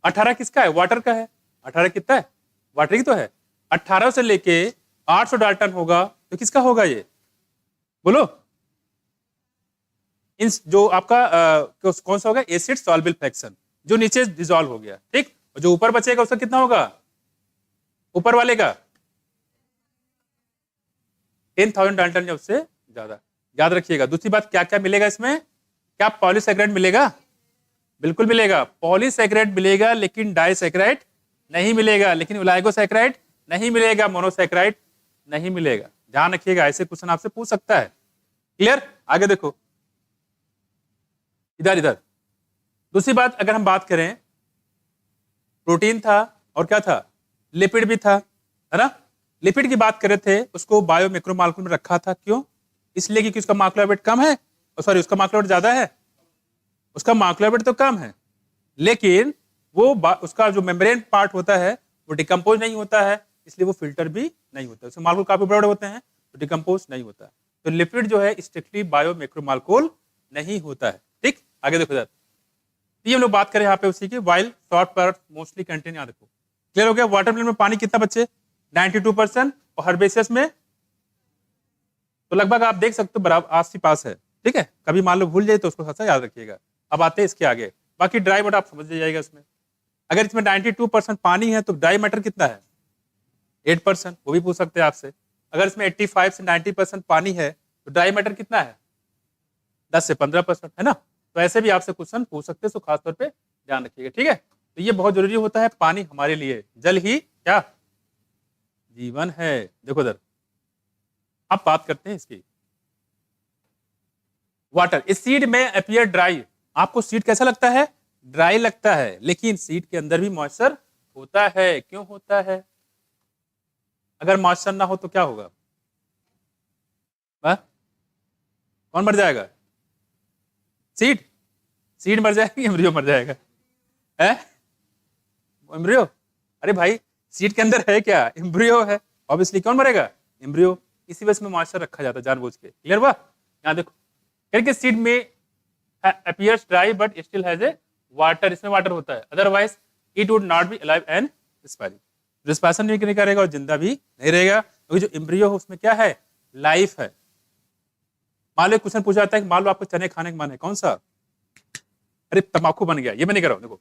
18 किसका है? वाटर का है। 18 कितना है? वाटर की तो है। 18 से लेके 800 डाल्टन होगा तो किसका होगा ये? बोलो। इन जो आपका कौन सा होगा? एसिड सॉल्युबल फ्रैक्शन, जो नीचे डिसॉल्व हो गया। ठीक, और जो ऊपर बचेगा उसका कितना होगा? ऊपर वाले का 10,000 डाल्टन या उससे ज्यादा। याद रखिएगा। दूसरी बात, क्या क्या मिलेगा इसमें? क्या पॉलीसैकेराइड मिलेगा? बिल्कुल मिलेगा, पॉलीसैकेराइड मिलेगा, लेकिन डाइसैकेराइड नहीं मिलेगा, लेकिन ओलिगोसैकेराइड नहीं मिलेगा, मोनोसैकेराइड नहीं मिलेगा। ध्यान रखिएगा, ऐसे क्वेश्चन आपसे पूछ सकता है। क्लियर? आगे देखो, इधर इधर। दूसरी बात, अगर हम बात करें, प्रोटीन था और क्या था? लिपिड भी था, है ना? लिपिड की बात कर रहे थे, उसको बायो मैक्रो मॉलिक्यूल में रखा था। क्यों? इसलिए क्योंकि उसका मॉलिक्यूलर वेट कम है, सॉरी उसका मॉलिक्यूलर वेट ज्यादा है, उसका मॉलिक्यूलर वेट तो कम है, लेकिन वो उसका जो मेम्ब्रेन पार्ट होता है वो डिकम्पोज नहीं होता है, इसलिए वो फिल्टर भी नहीं होता। उसके मॉलिक्यूल काफी बड़े होते हैं तो डिकम्पोज नहीं होता। तो लिपिड जो है स्ट्रिक्टली बायो मैक्रो मॉलिक्यूल नहीं होता है। ठीक, आगे देखो इधर, ये हम लोग बात करें यहाँ पे उसी की, वाइल शॉर्ट पर मोस्टली कंटेन। यहाँ देखो, क्लियर हो गया? वाटरमेलन में पानी कितना बच्चे? 92%, और हर्बेसियस में तो लगभग आप देख सकते हो बराबर आस पास है। ठीक है, कभी मान लो भूल जाए तो उसको थोड़ा सा याद रखिएगा। अब आते हैं इसके आगे, बाकी ड्राई वाटर आप समझ जाइएगा इसमें। अगर इसमें 92% पानी है तो ड्राई मैटर कितना है? 8%, वो भी पूछ सकते हैं आपसे। अगर इसमें 85 से 90% पानी है तो ड्राई मैटर कितना है? 10 से 15%, है ना? तो ऐसे भी आपसे क्वेश्चन पूछ सकते हैं, तो खासतौर पे ध्यान रखिएगा। ठीक है, तो ये बहुत जरूरी होता है, पानी हमारे लिए, जल ही क्या जीवन है। देखो इधर, अब बात करते हैं इसकी। वाटर, इस सीड में अपीयर ड्राई। आपको सीड कैसा लगता है? ड्राई लगता है, लेकिन सीड के अंदर भी मॉइस्चर होता है। क्यों होता है? अगर मॉइस्चर ना हो तो क्या होगा? कौन मर जाएगा? सीड? सीड मर जाएगी, एम्ब्रियो मर जाएगा? है एम्ब्रियो? अरे भाई, सीड के अंदर है क्या? एम्ब्रियो है, ऑब्वियसली कौन मरेगा? एम्ब्रियो। इसी वजह से मॉइस्चर रखा जाता है जानबूझ के। क्लियर हुआ? यहाँ देखो, क्योंकि सीड में appears dry but still has a water, इसमें वाटर होता है, otherwise it would not be alive and respiring। Respiration नहीं करेगा और जिंदा भी नहीं रहेगा, क्योंकि जो एम्ब्रियो है उसमें क्या है? लाइफ है। मान लो क्वेश्चन पूछा जाता है कि मान लो आपको चने खाने का मन है, कौन सा? अरे तम्बाकू बन गया, ये मैं नहीं कर रहा हूं, देखो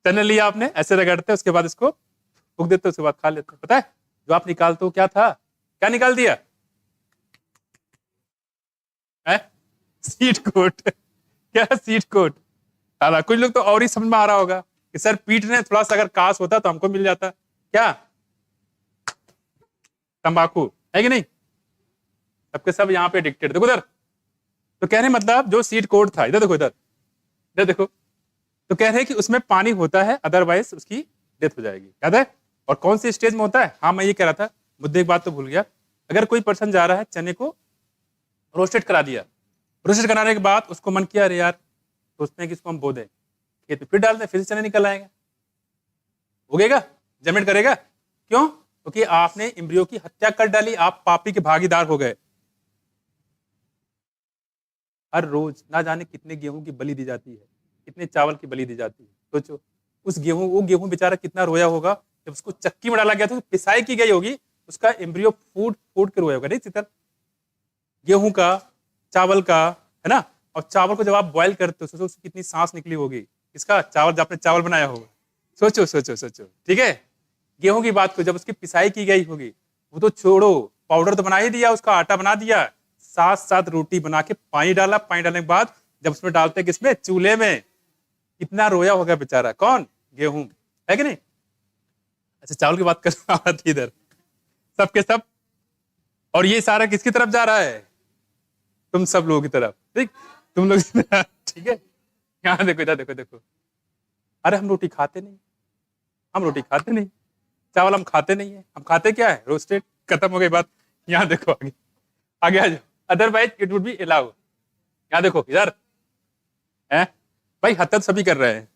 चने लिया आपने, ऐसे रगड़ते उसके बाद इसको फूक देते, उसके बाद खा लेते। पता है जो आप निकालते हो क्या था? क्या निकाल दिया? Seed coat. क्या सीड कोट? कुछ लोग तो और ही समझ में आ रहा होगा कि सर पीट ने थोड़ा सा अगर काश होता तो हमको मिल जाता। क्या? तंबाकू है कि नहीं? सबके सब यहाँ पे एडिक्टेड। देखो इधर, तो कह रहे मतलब जो सीड कोट था, इधर देखो, इधर इधर देखो, तो कह रहे हैं कि उसमें पानी होता है, अदरवाइज उसकी डेथ हो जाएगी। याद है? और कौन सी स्टेज में होता है? हाँ मैं ये कह रहा था, मुद्दे एक बात तो भूल गया। अगर कोई पर्सन जा रहा है चने को रोस्टेड करा दिया। रोस्टेड कराने के बाद उसको मन किया अरे यार सोचते हैं कि इसको हम बो दें, खेत में फिर डाल दें, फिर से चने निकल आएंगे, उगेगा, जर्मिनेट करेगा। क्यों? क्योंकि आपने एम्ब्रियो की हत्या कर डाली, आप पापी के भागीदार हो गए। हर रोज ना जाने कितने गेहूं की बलि दी जाती है, कितने चावल की बलि दी जाती है। सोचो उस गेहूं, वो गेहूं बेचारा कितना रोया होगा जब उसको चक्की में डाला गया था, तो पिसाई की गई होगी, उसका एम्ब्रियो फूट फूट के रोया होगा। नहीं चितर, गेहूं का, चावल का, है ना। और चावल को जब आप बॉयल करते हो, सोचो उसकी कितनी सांस निकली होगी, इसका चावल, जब आपने चावल बनाया होगा, सोचो सोचो सोचो, ठीक है। गेहूं की बात को जब उसकी पिसाई की गई होगी, वो तो छोड़ो, पाउडर तो बना ही दिया, उसका आटा बना दिया, साथ साथ रोटी बना के पानी डाला, पानी डालने के बाद जब उसमें डालते हैं किसमें, चूल्हे में, कितना रोया होगा बेचारा, कौन, गेहूं, है कि नहीं। अच्छा चावल की बात कर रहा थी इधर, सबके सब, और ये सारा किसकी तरफ जा रहा है, तुम सब लोगों की तरफ, ठीक, तुम लोग ठीक है। यहाँ देखो, इधर देखो, देखो, अरे हम रोटी खाते नहीं, हम रोटी खाते नहीं, चावल हम खाते नहीं है, हम खाते क्या है, रोस्टेड। खत्म हो गई बात। यहाँ देखो आगे, आगे आ जाओ, otherwise it would be allowed. यहाँ देखो इधर है भाई, हत्या सभी कर रहे हैं,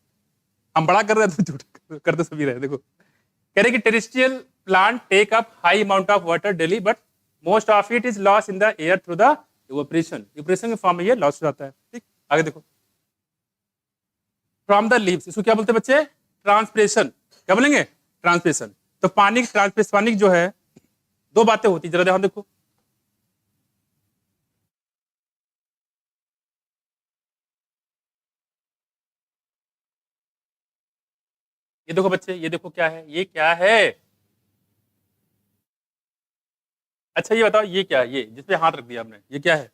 हम बड़ा कर रहे हैं तो झूठा करते सभी रहे। देखो कह रहे कि terrestrial plant take up high amount of water daily, but most of it is loss in the air through the evaporation. Evaporation के फॉर्म में ये लॉस हो जाता है। ठीक, आगे देखो, फ्रॉम द लीव्स, इसको क्या बोलते हैं बच्चे, ट्रांसपिरेशन। क्या बोलेंगे, ट्रांसपिरेशन। तो पानी ट्रांसपिरेशन, पानी जो है, दो बातें होती, जरा ध्यान देखो। ये देखो बच्चे, ये देखो क्या है, ये क्या है, अच्छा ये बताओ ये क्या है, ये जिसपे हाथ रख दिया हमने, ये क्या है,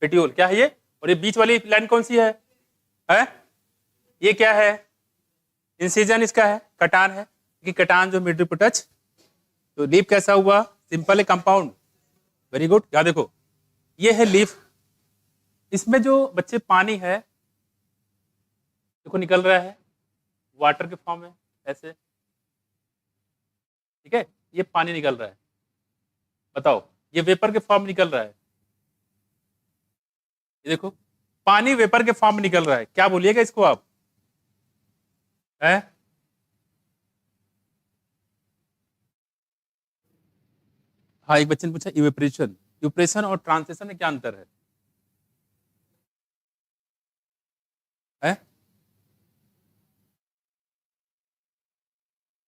पेटियोल, क्या है ये, और ये बीच वाली लाइन कौन सी है? ये क्या है, इंसिजन इसका है, कटान है, कि कटान जो मिड पर टच, तो लीफ कैसा हुआ, सिंपल है, कंपाउंड, वेरी गुड। क्या देखो, ये है लीफ, इसमें जो बच्चे पानी है देखो निकल रहा है वाटर के फॉर्म में ऐसे, ठीक है, ये पानी निकल रहा है, बताओ ये वेपर के फॉर्म में निकल रहा है, ये देखो पानी वेपर के फॉर्म में निकल रहा है, क्या बोलिएगा इसको आप, है? हाँ, एक बच्चे ने पूछा इवेपरेशन, इवेपरेशन और ट्रांसलेशन में क्या अंतर है?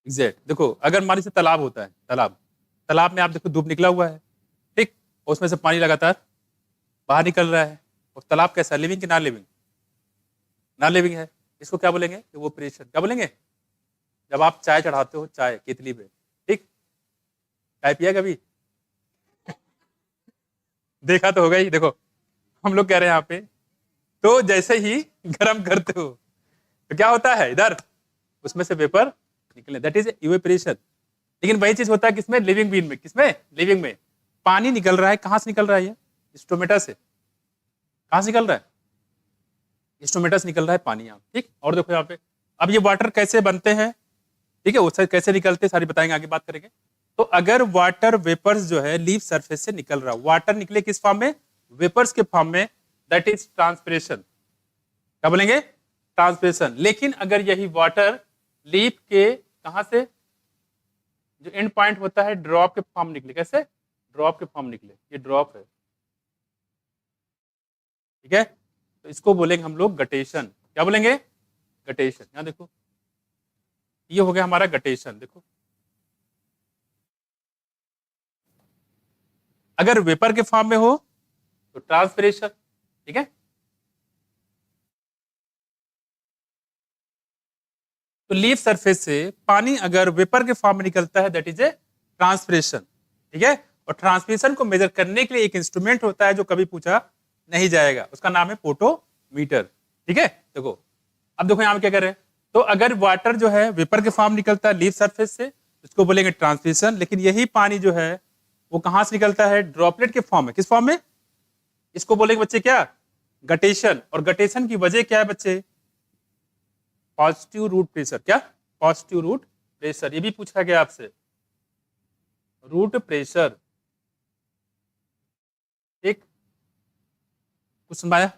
एग्जैक्ट, देखो अगर मान लीजिए तालाब होता है, तालाब, तालाब में आप देखो धूप निकला हुआ है, ठीक, उसमें से पानी लगातार बाहर निकल रहा है, और तालाब कैसा है, लिविंग कि नॉन लिविंग? नॉन लिविंग है, इसको क्या बोलेंगे, इवेपोरेशन। क्या बोलेंगे, जब आप चाय चढ़ाते हो, चाय केतली पे, ठीक, चाय पिया कभी? देखा तो होगा ही। देखो हम लोग कह रहे हैं यहाँ पे, तो जैसे ही गर्म करते हो तो क्या होता है, इधर उसमें से वेपर निकले, दैट इज इवेपोरेशन। लेकिन वही चीज होता है किसमें, लिविंग बीन में, किसमें, लिविंग में। पानी निकल रहा है, कहां से निकल रहा है, ये स्टोमेटा से, कहां से निकल रहा है, स्टोमेटा से निकल रहा है पानी यहाँ, ठीक। और देखो यहाँ पे, अब ये वाटर कैसे बनते हैं, ठीक है, उससे कैसे निकलते हैं सारी बताएंगे, आगे बात करेंगे। तो अगर वाटर वेपर्स जो है लीफ सरफेस से निकल रहा, वाटर निकले किस फॉर्म में, वेपर्स के फॉर्म में, दैट इज ट्रांसपिरेशन। क्या बोलेंगे, ट्रांसपिरेशन। लेकिन अगर यही वाटर लीफ के कहां से, जो एंड पॉइंट होता है, ड्रॉप के फॉर्म निकले, कैसे, ड्रॉप के फॉर्म निकले, ये ड्रॉप है, ठीक है, तो इसको बोलेंगे हम लोग गटेशन। क्या बोलेंगे, गटेशन। यहां देखो ये हो गया हमारा गटेशन। देखो अगर वेपर के फॉर्म में हो तो ट्रांसपिरेशन, ठीक है। तो लीफ सरफेस से पानी अगर वेपर के फॉर्म में निकलता है, दैट इज ए ट्रांसपिरेशन, ठीक है। और ट्रांसपिरेशन को मेजर करने के लिए एक इंस्ट्रूमेंट होता है जो कभी पूछा नहीं जाएगा, उसका नाम है पोटोमीटर, ठीक है। देखो अब देखो यहां क्या कर रहे हैं, तो अगर वाटर जो है वेपर के फॉर्म निकलता है लीफ सरफेस से, उसको बोलेंगे ट्रांसपिरेशन। लेकिन यही पानी जो है वो कहां से निकलता है, ड्रॉपलेट के फॉर्म में, किस फॉर्म में, इसको बोलेंगे बच्चे क्या, गटेशन। और गटेशन की वजह क्या है बच्चे, पॉजिटिव रूट प्रेशर। क्या, पॉजिटिव रूट प्रेशर, ये भी पूछा गया आपसे, रूट प्रेशर, ठीक। कुछ सुनाया?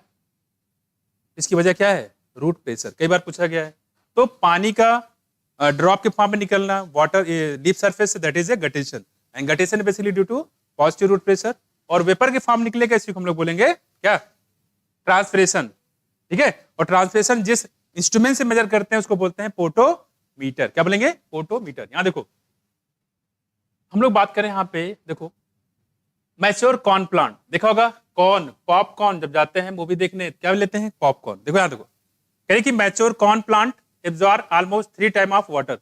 इसकी वजह क्या है? रूट प्रेशर, कई बार पूछा गया है। तो पानी का ड्रॉप के फॉर्म में निकलना वाटर डीप सरफेस से, that is a guttation, and guttation basically due to positive root pressure. और वेपर के फॉर्म निकलेगा, इसी को हम लोग बोलेंगे क्या? ट्रांसपिरेशन। ठीक है, और ट्रांसपिरेशन जिस इंस्ट्रूमेंट से मेजर करते हैं उसको बोलते हैं पोटोमीटर। क्या बोलेंगे? पोटोमीटर। यहां देखो, हम लोग बात करें यहां पे, देखो मैच्योर कॉर्न प्लांट देखा होगा, कॉर्न पॉपकॉर्न, जब जाते हैं मूवी देखने क्या लेते हैं? पॉपकॉर्न। देखो यहां देखो, कह रही कि mature corn plant absorb almost 3 time of water.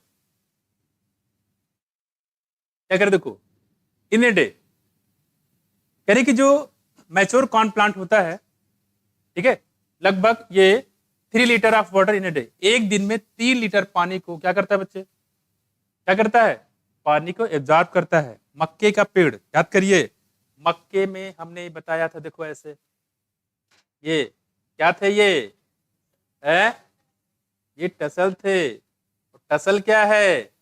क्या करे? देखो इन ए डे, कह रही कि जो मैच्योर कॉर्न प्लांट होता है, ठीक है, लगभग ये 3 litre of water in a day, एक दिन में 3 लीटर पानी को क्या करता है बच्चे? क्या करता है? पानी को एब्जॉर्ब करता है। मक्के का पेड़ याद करिए, मक्के में हमने बताया था, देखो ऐसे, ये क्या थे? ये है, ये टसल थे। टसल क्या है?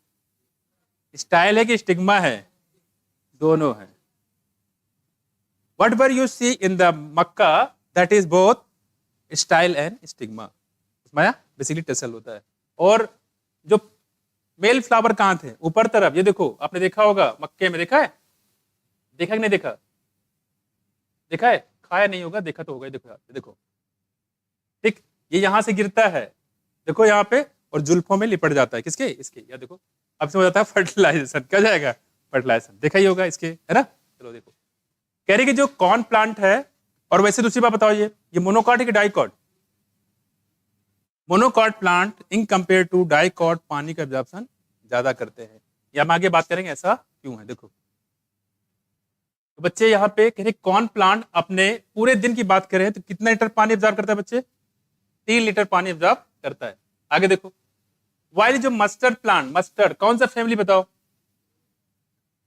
स्टाइल है कि स्टिग्मा है? दोनों है। Whatever you see in the Mecca, that is both style and stigma। Maya basically tussle होता है। और जो मेल फ्लावर कहाँ थे? ऊपर तरफ। ये देखो, आपने देखा होगा मक्के में, देखा है? देखा कि नहीं देखा? देखा है? खाया नहीं होगा, देखा तो होगा। देखो यहाँ पे, देखो ठीक, ये यहां से गिरता है, देखो यहाँ पे, और जुल्फों में लिपट जाता है। किसके? इसके। या देखो, अब समझ आता है फर्टिलाइजेशन। क्या जाएगा? फर्टिलाइजेशन। देखा ही होगा इसके, है ना? चलो देखो, कह रही कि जो कॉर्न प्लांट है, और वैसे दूसरी बात बताओ, ये मोनोकॉट है कि dicot? Monocot plant in compare to dicot पानी का एब्जॉर्प्शन ज्यादा करते हैं। ये हम आगे बात करेंगे ऐसा क्यों है। देखो तो बच्चे यहाँ पे कह रहे कॉर्न प्लांट अपने पूरे दिन की बात करें तो कितना लीटर पानी एब्जॉर्ब करता है बच्चे? 3 लीटर पानी एब्जॉर्ब करता है। आगे देखो, वाइल जो मस्टर्ड प्लांट, मस्टर्ड कौन सा फैमिली बताओ?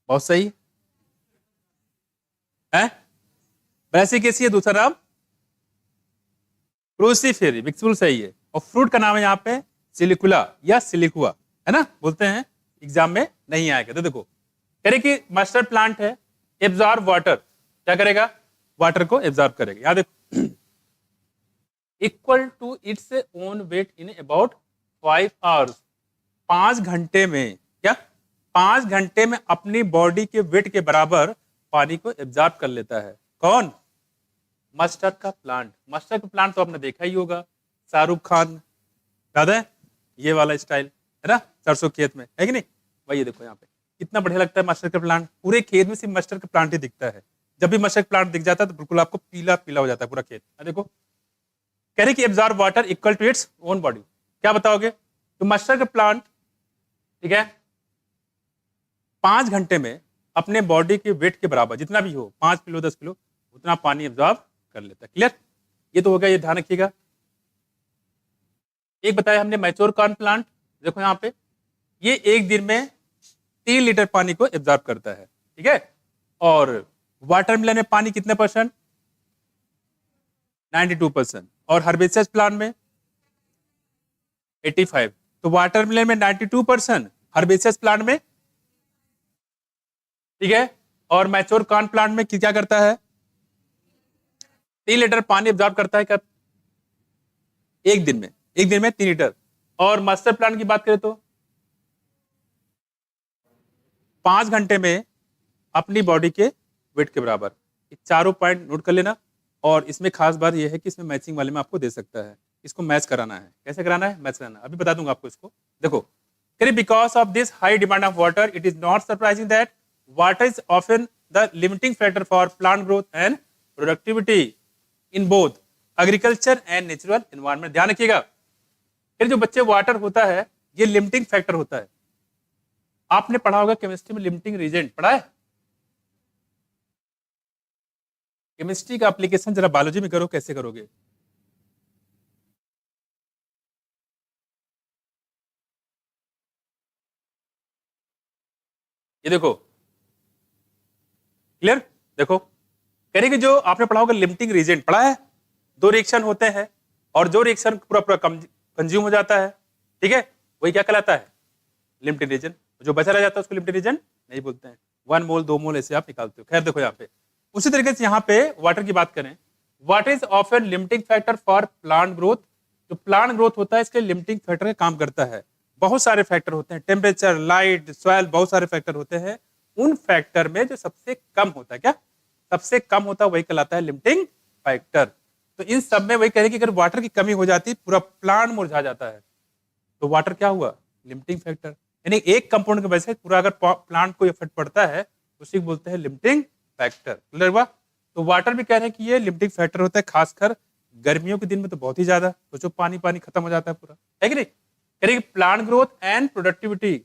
बहुत सही है, ब्रासिकेसी है, दूसरा नाम क्रूसीफेरी, बिल्कुल सही है। और फ्रूट का नाम है यहाँ पे सिलिकुला या सिलिकुआ, है ना? बोलते हैं, एग्जाम में नहीं आएगा। तो देखो कह रहे कि मस्टर्ड प्लांट है, एब्जॉर्ब वाटर, क्या करेगा? वाटर को एब्जॉर्ब करेगा। याद देखो, equal to its own weight in about 5 hours. 5 घंटे में, क्या 5 घंटे में अपनी बॉडी के वेट के बराबर पानी को एब्जॉर्ब कर लेता है। कौन? मस्टर्ड का प्लांट। मस्टर्ड का प्लांट तो आपने देखा ही होगा, शाहरुख खान, याद है? ये वाला स्टाइल, है ना? सरसों खेत में, है कि नहीं? वही देखो यहाँ पे कितना बढ़िया लगता है मस्टर्ड का प्लांट। पूरे खेत में सिर्फ मस्टर्ड का प्लांट ही दिखता है। जब भी मस्टर्ड प्लांट दिख जाता है तो बिल्कुल आपको पीला पीला हो जाता है पूरा खेत। देखो कह रहे कि absorb water equal to its own body. क्या बताओगे? तो मस्टर्ड का प्लांट, ठीक है, 5 घंटे में अपने बॉडी के वेट के बराबर, जितना भी हो, 5 किलो 10 किलो, उतना पानी एब्जॉर्ब कर लेता है। क्लियर? ये तो होगा, ये ध्यान रखिएगा। एक बताया हमने मैच्योर कॉर्न प्लांट, देखो यहाँ पे, ये एक दिन में 3 लीटर पानी को एब्जॉर्ब करता है। ठीक है, और वाटरमेलन में पानी कितने परसेंट? 92%। और हर्बेसियस प्लांट में 85। तो वाटरमेलन में 92%, हर्बेसियस प्लांट में, ठीक है, और मैच्योर कॉर्न प्लांट में क्या करता है? 3 लीटर पानी एब्जॉर्ब करता है। कब? एक दिन में, एक दिन में 3 लीटर। और मस्टर्ड प्लांट की बात करें तो 5 घंटे में अपनी बॉडी के वेट के बराबर। चारों पॉइंट नोट कर लेना। और इसमें खास बात यह है कि इसमें मैचिंग वाले में आपको दे सकता है, इसको मैच कराना है। कैसे कराना है? मैच कराना, अभी बता दूंगा आपको इसको। देखो, because of this high demand of water, it is not surprising that water is often the limiting factor for plant growth and productivity in both agriculture and natural environment. ध्यान रखिएगा, फिर जो बच्चे वाटर होता है ये लिमिटिंग फैक्टर होता है। आपने पढ़ा होगा केमिस्ट्री में लिमिटिंग रीजेंट, पढ़ा है? केमिस्ट्री का एप्लीकेशन जरा बायोलॉजी में करो, कैसे करोगे? ये देखो, क्लियर? देखो कह रही कि जो आपने पढ़ा होगा लिमिटिंग रीजेंट, पढ़ा है? 2 रिएक्शन होते हैं और जो रिएक्शन पूरा पूरा कंज्यूम हो जाता है, ठीक है, वही क्या कहलाता है? Limiting region. जो बचा रह जाता है उसको लिमिटिंग रीजन नहीं बोलते हैं। 1 मोल 2 मोल ऐसे आप निकालते हो। खैर देखो यहाँ पे उसी तरीके से यहाँ पे वाटर की बात करें what is often limiting factor for plant growth? जो प्लांट ग्रोथ होता है इसके लिमिटिंग फैक्टर का काम करता है। बहुत सारे फैक्टर होते हैं, टेम्परेचर, लाइट, सॉइल, बहुत सारे फैक्टर होते हैं। उन फैक्टर में जो सबसे कम होता है, क्या सबसे कम होता है, वही कहलाता है लिमिटिंग फैक्टर। तो इन सब में वही कह रहे कि अगर वाटर की कमी हो जाती पूरा प्लांट मुरझा जाता है, तो वाटर क्या हुआ, लिमिटिंग फैक्टर। यानी एक कंपाउंड की वजह से पूरा अगर प्लांट को इफेक्ट पड़ता है उसी को बोलते हैं लिमिटिंग फैक्टर। क्लियर हुआ? तो वाटर भी कह रहे हैं कि ये लिमिटिंग फैक्टर होता है, खासकर गर्मियों के दिन में तो बहुत ही ज्यादा, सोचो पानी पानी खत्म हो जाता है पूरा, है कि नहीं। कह रहे प्लांट ग्रोथ एंड प्रोडक्टिविटी,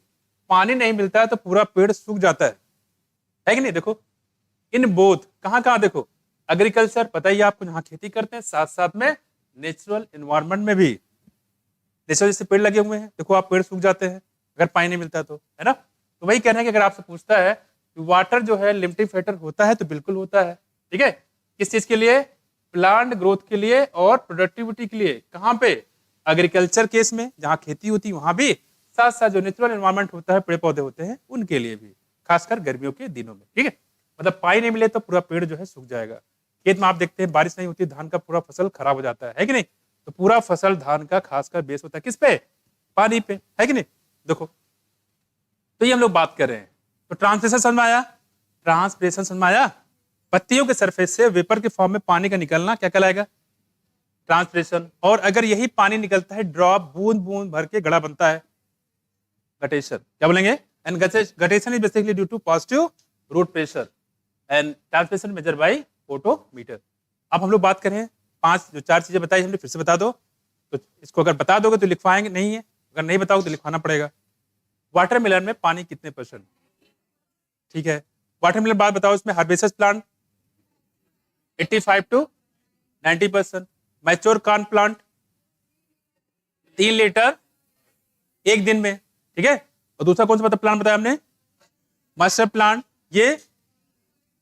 पानी नहीं मिलता है तो पूरा पेड़ सूख जाता है कि नहीं। देखो इन बोथ कहाँ कहाँ, देखो एग्रीकल्चर पता ही आपको, जहाँ खेती करते हैं, साथ साथ में नेचुरल एनवायरनमेंट में भी, जैसे जैसे पेड़ लगे हुए हैं, देखो आप पेड़ सूख जाते हैं अगर पानी नहीं मिलता है ना। तो वही कहना है कि अगर आपसे पूछता है कि वाटर जो है लिमिटिंग फैक्टर होता है, तो बिल्कुल होता है। ठीक है, किस चीज के लिए, प्लांट ग्रोथ के लिए और प्रोडक्टिविटी के लिए। कहाँ पे, एग्रीकल्चर केस में जहाँ खेती होती है वहां भी, साथ साथ जो नेचुरल एनवायरनमेंट होता है, पेड़ पौधे होते हैं, उनके लिए भी, खासकर गर्मियों के दिनों में। ठीक है, मतलब पानी नहीं मिले तो पूरा पेड़ जो है सूख जाएगा। खेत में आप देखते हैं बारिश नहीं होती, धान का पूरा फसल खराब हो जाता है कि नहीं। तो पूरा फसल धान का खासकर बेस होता है किस पे, पानी पे, है कि नहीं। देखो तो ये हम लोग बात कर रहे हैं। तो ट्रांसप्रेशन समझ में आया, ट्रांसप्रेशन समझ में आया। पत्तियों के सरफेस से वेपर के फॉर्म में पानी का निकलना क्या कहलाएगा, ट्रांसप्रेशन। और अगर यही पानी निकलता है ड्रॉप, बूंद बूंद भर के घड़ा बनता है, गटेशन। क्या बोलेंगे, and guttation is basically due to positive root pressure and transpiration measure by photometer. अब हम लोग बात करें पांच जो चार चीजें बताई हमने, फिर से बता दो। तो इसको अगर बता दोगे तो लिखवाएंगे, नहीं है अगर नहीं बताओगे तो लिखवाना पड़ेगा। वाटरमेलन में पानी कितने %? ठीक है, वाटरमेलन बात बताओ, इसमें herbaceous plant 85 to 90%, mature corn plant 3 litre एक दिन में। ठीक है, और दूसरा कौन सा प्लांट बताया हमने, मस्टर्ड प्लांट, ये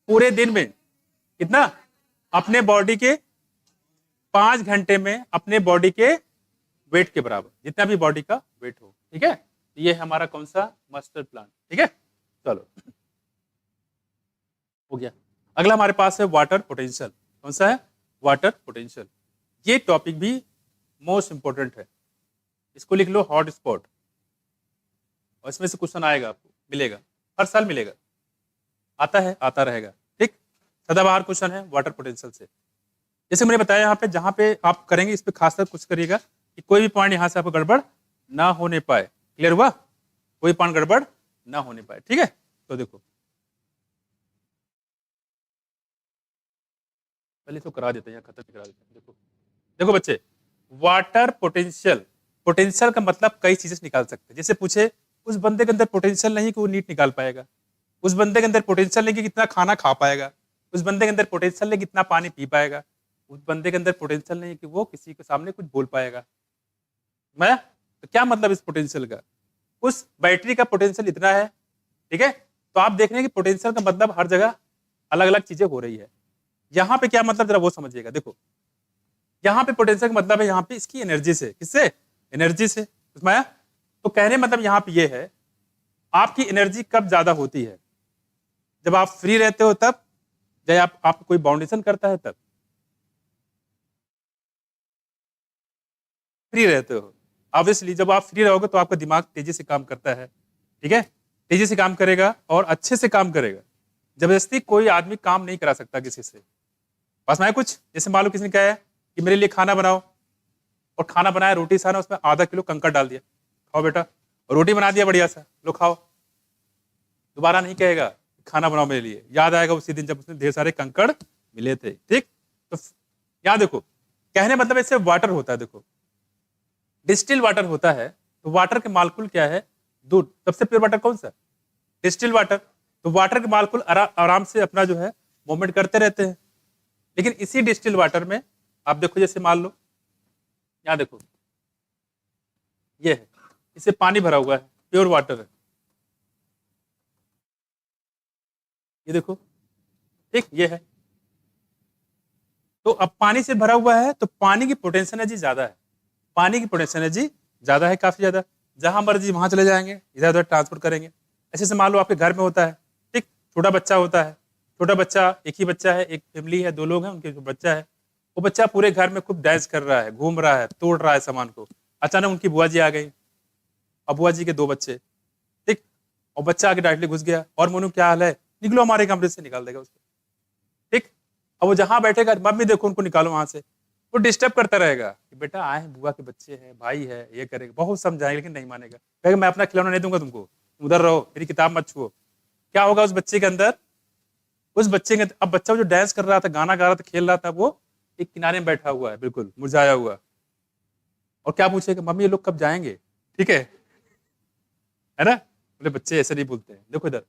पूरे दिन में कितना, अपने बॉडी के 5 घंटे में अपने बॉडी के वेट के बराबर, जितना भी बॉडी का वेट हो। ठीक है, ये है हमारा कौन सा, मस्टर्ड प्लांट। ठीक है, चलो हो गया। अगला हमारे पास है वाटर पोटेंशियल। कौन सा है, वाटर पोटेंशियल। ये टॉपिक भी मोस्ट इंपोर्टेंट है, इसको लिख लो हॉट स्पॉट, और इसमें से क्वेश्चन आएगा, आपको मिलेगा, हर साल मिलेगा, आता है आता रहेगा। ठीक, सदाबहार क्वेश्चन है वाटर पोटेंशियल से। जैसे मैंने बताया यहाँ पे, जहाँ पे आप करेंगे इस पे खासकर कुछ करिएगा कि कोई भी पॉइंट यहाँ से आपको गड़बड़ ना होने पाए। क्लियर हुआ, कोई पॉइंट गड़बड़ ना होने पाए। ठीक है, तो देखो पहले तो करा देते हैं, खत्म करा देते हैं। देखो देखो बच्चे, वाटर पोटेंशियल, पोटेंशियल का मतलब कई चीजें से निकाल सकते हैं। जैसे पूछे उस बंदे के अंदर पोटेंशियल नहीं कि वो नीट निकाल पाएगा, उस बंदे के अंदर पोटेंशियल नहीं कि कितना खाना खा पाएगा, उस बंदे के अंदर पोटेंशियल नहीं कितना पानी पी पाएगा, उस बंदे के अंदर पोटेंशियल नहीं कि वो किसी के सामने कुछ बोल पाएगा। मैं तो क्या मतलब इस पोटेंशियल का, उस बैटरी का पोटेंशियल इतना है। ठीक है, तो आप देख रहे हैं कि पोटेंशियल का मतलब हर जगह अलग अलग चीजें हो रही है। यहाँ पे क्या मतलब, जरा वो समझिएगा। देखो यहाँ पे पोटेंशियल का मतलब है यहाँ पे इसकी एनर्जी से, किससे, एनर्जी से। उसमें तो कहने मतलब यहाँ पे ये है, आपकी एनर्जी कब ज्यादा होती है, जब आप फ्री रहते हो तब, जब आप कोई बाउंडेशन करता है तब, फ्री रहते हो। ऑब्वियसली जब आप फ्री रहोगे तो आपका दिमाग तेजी से काम करता है। ठीक है, तेजी से काम करेगा और अच्छे से काम करेगा। जबरदस्ती कोई आदमी काम नहीं करा सकता किसी से। बस मैं कुछ, जैसे मान लो किसी ने कहा है कि मेरे लिए खाना बनाओ, और खाना बनाया, रोटी साना, उसमें आधा किलो कंकर डाल दिया, खाओ बेटा, और रोटी बना दिया बढ़िया सा, लो खाओ। दोबारा नहीं कहेगा खाना बनाओ मेरे लिए, याद आएगा उसी दिन जब उसने ढेर सारे कंकड़ मिले थे। ठीक, तो यहाँ देखो कहने मतलब इससे वाटर होता है। देखो डिस्टिल वाटर होता है, तो वाटर के मालिक्यूल क्या है, दूध। सबसे प्योर वाटर कौन सा, डिस्टिल वाटर। तो वाटर के मालिक्यूल आराम से अपना जो है मूवमेंट करते रहते हैं। लेकिन इसी डिस्टिल वाटर में आप देखो, जैसे मान लो यहाँ देखो, ये है, इसे पानी भरा हुआ है, प्योर वाटर है, ये देखो। ठीक, ये है, तो अब पानी से भरा हुआ है, तो पानी की पोटेंशियल एनर्जी ज्यादा है, पानी की पोटेंशियल एनर्जी ज्यादा है, काफी ज्यादा। जहां मर्जी वहां चले जाएंगे, इधर उधर ट्रांसफर करेंगे। ऐसे से मान लो आपके घर में होता है, ठीक, छोटा बच्चा होता है, छोटा बच्चा, एक ही बच्चा है, एक फैमिली है, 2 लोग हैं, उनके जो बच्चा है, वो बच्चा पूरे घर में खूब डांस कर रहा है, घूम रहा है, तोड़ रहा है सामान को। अचानक उनकी बुआ जी आ गई, और बुआ जी के 2 बच्चे, ठीक, और बच्चा आके डायरेक्टली घुस गया, और मोनू क्या हाल है, निकलो हमारे कमरे से, निकाल देगा उसको, ठीक। अब वो जहां बैठेगा, मम्मी देखो उनको निकालो वहां से, वो डिस्टर्ब करता रहेगा कि बेटा आए हैं, बुआ के बच्चे हैं, भाई है, ये करेगा, बहुत समझाएगा लेकिन नहीं मानेगा, कहेगा मैं अपना खिलौना नहीं दूंगा तुमको, उधर रहो, मेरी किताब मत छुओ। क्या होगा उस बच्चे के अंदर, अब बच्चा जो डांस कर रहा था, गाना गा रहा था, खेल रहा था, वो एक किनारे में बैठा हुआ है, बिल्कुल मुरझाया हुआ, और क्या पूछेगा, मम्मी ये लोग कब जाएंगे, ठीक है ना। बोले बच्चे ऐसे नहीं बोलते हैं, देखो इधर,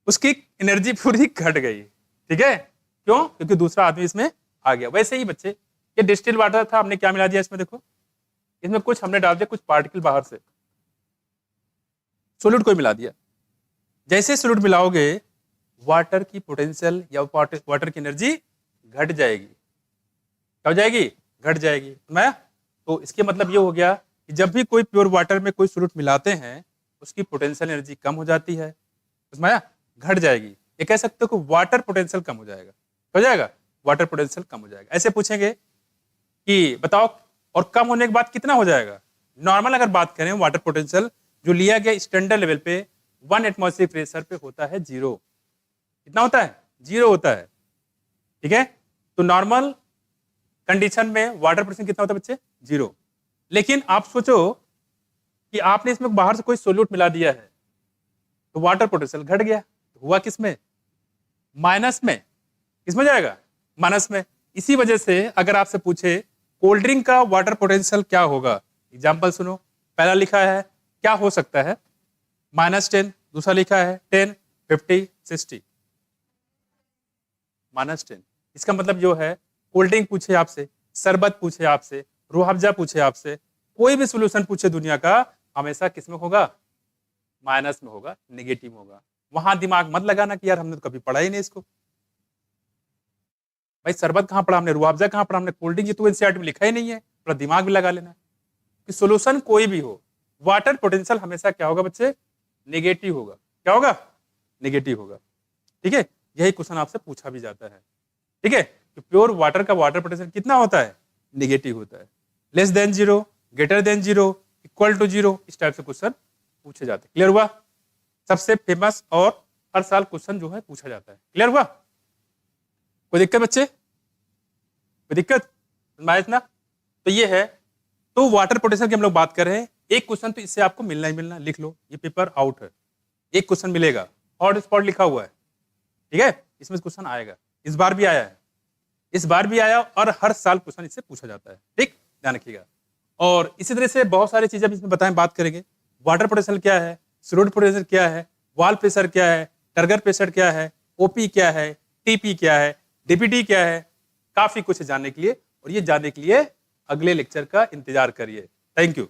उसकी एनर्जी पूरी घट गई, ठीक है, क्यों, क्योंकि दूसरा आदमी इसमें आ गया। वैसे ही बच्चे, ये डिस्टिल वाटर था, हमने क्या मिला दिया इसमें, देखो इसमें कुछ हमने डाल दिया, कुछ पार्टिकल बाहर से, सोल्यूट कोई मिला दिया। जैसे सोल्यूट मिलाओगे, वाटर की पोटेंशियल या वाटर की एनर्जी घट जाएगी, क्या हो जाएगी, घट जाएगी। मैं तो इसके मतलब ये हो गया कि जब भी कोई प्योर वाटर में कोई सोल्यूट मिलाते हैं, उसकी पोटेंशियल एनर्जी कम हो जाती है, उसमें घट जाएगी। ये कह सकते हो कि वाटर पोटेंशियल कम हो जाएगा, हो जाएगा, वाटर पोटेंशियल कम हो जाएगा। ऐसे पूछेंगे कि बताओ, और कम होने के बाद कितना हो जाएगा। नॉर्मल अगर बात करें, वाटर पोटेंशियल जो लिया गया स्टैंडर्ड लेवल पे 1 एटमॉस्फेरिक प्रेशर पे होता है 0। कितना होता है, 0 होता है, ठीक है। तो नॉर्मल कंडीशन में वाटर पोटेंशियल कितना होता है बच्चे, 0। लेकिन आप सोचो कि आपने इसमें बाहर से कोई सोल्यूट मिला दिया है, तो वाटर पोटेंशियल घट गया, तो हुआ किसमें, माइनस में, किसमें जाएगा, माइनस में। इसी वजह से अगर आपसे पूछे कोल्ड ड्रिंक का वाटर पोटेंशियल क्या होगा, एग्जांपल सुनो, पहला लिखा है क्या हो सकता है, -10, दूसरा लिखा है 10, 50, 60, -10। इसका मतलब जो है, कोल्ड ड्रिंक पूछे आपसे, शरबत पूछे आपसे, रूह अफ़ज़ा पूछे आपसे, कोई भी सोल्यूशन पूछे दुनिया का, हमेशा किसमें होगा, माइनस में होगा, नेगेटिव होगा। वहां दिमाग मत लगाना कि यार हमने तो कभी पढ़ा ही नहीं इसको, भाई शरबत कहाँ पढ़ा हमने, रूह अफ़ज़ा कहाँ पढ़ा हमने, कोल्ड ड्रिंक ये तो एनसीईआरटी में लिखा ही नहीं है। थोड़ा दिमाग भी लगा लेना कि सोल्यूशन कोई भी हो, वाटर पोटेंशियल हमेशा क्या होगा बच्चे, नेगेटिव होगा। क्या होगा, नेगेटिव होगा, ठीक है। यही क्वेश्चन आपसे पूछा भी जाता है, ठीक है। तो प्योर वाटर का वाटर पोटेंशियल कितना होता है, नेगेटिव होता है। Less than 0, greater than 0, equal to 0, इस टाइप से क्वेश्चन पूछे जाते हैं। क्लियर हुआ, सबसे फेमस और हर साल क्वेश्चन जो है पूछा जाता है। क्लियर हुआ, कोई दिक्कत बच्चे, कोई दिक्कत इतना, तो ये है। तो वाटर पोटेंशियल की हम लोग बात कर रहे हैं। एक क्वेश्चन तो इससे आपको मिलना ही मिलना, लिख लो, ये पेपर आउट है, एक क्वेश्चन मिलेगा, हॉट स्पॉट लिखा हुआ है, ठीक है, इसमें क्वेश्चन आएगा, इस बार भी आया है, इस बार भी आया, और हर साल क्वेश्चन इससे पूछा जाता है, ठीक, ध्यान रखिएगा। और इसी तरह से बहुत सारी चीजें इसमें बताएं, बात करेंगे। वाटर पोटेंशियल क्या है, सोल्यूट पोटेंशियल क्या है, वॉल प्रेशर क्या है, टर्गर प्रेशर क्या है, ओपी क्या है, टीपी क्या है, डीपीटी क्या है, काफी कुछ जानने के लिए, और ये जानने के लिए अगले लेक्चर का इंतजार करिए। Thank you.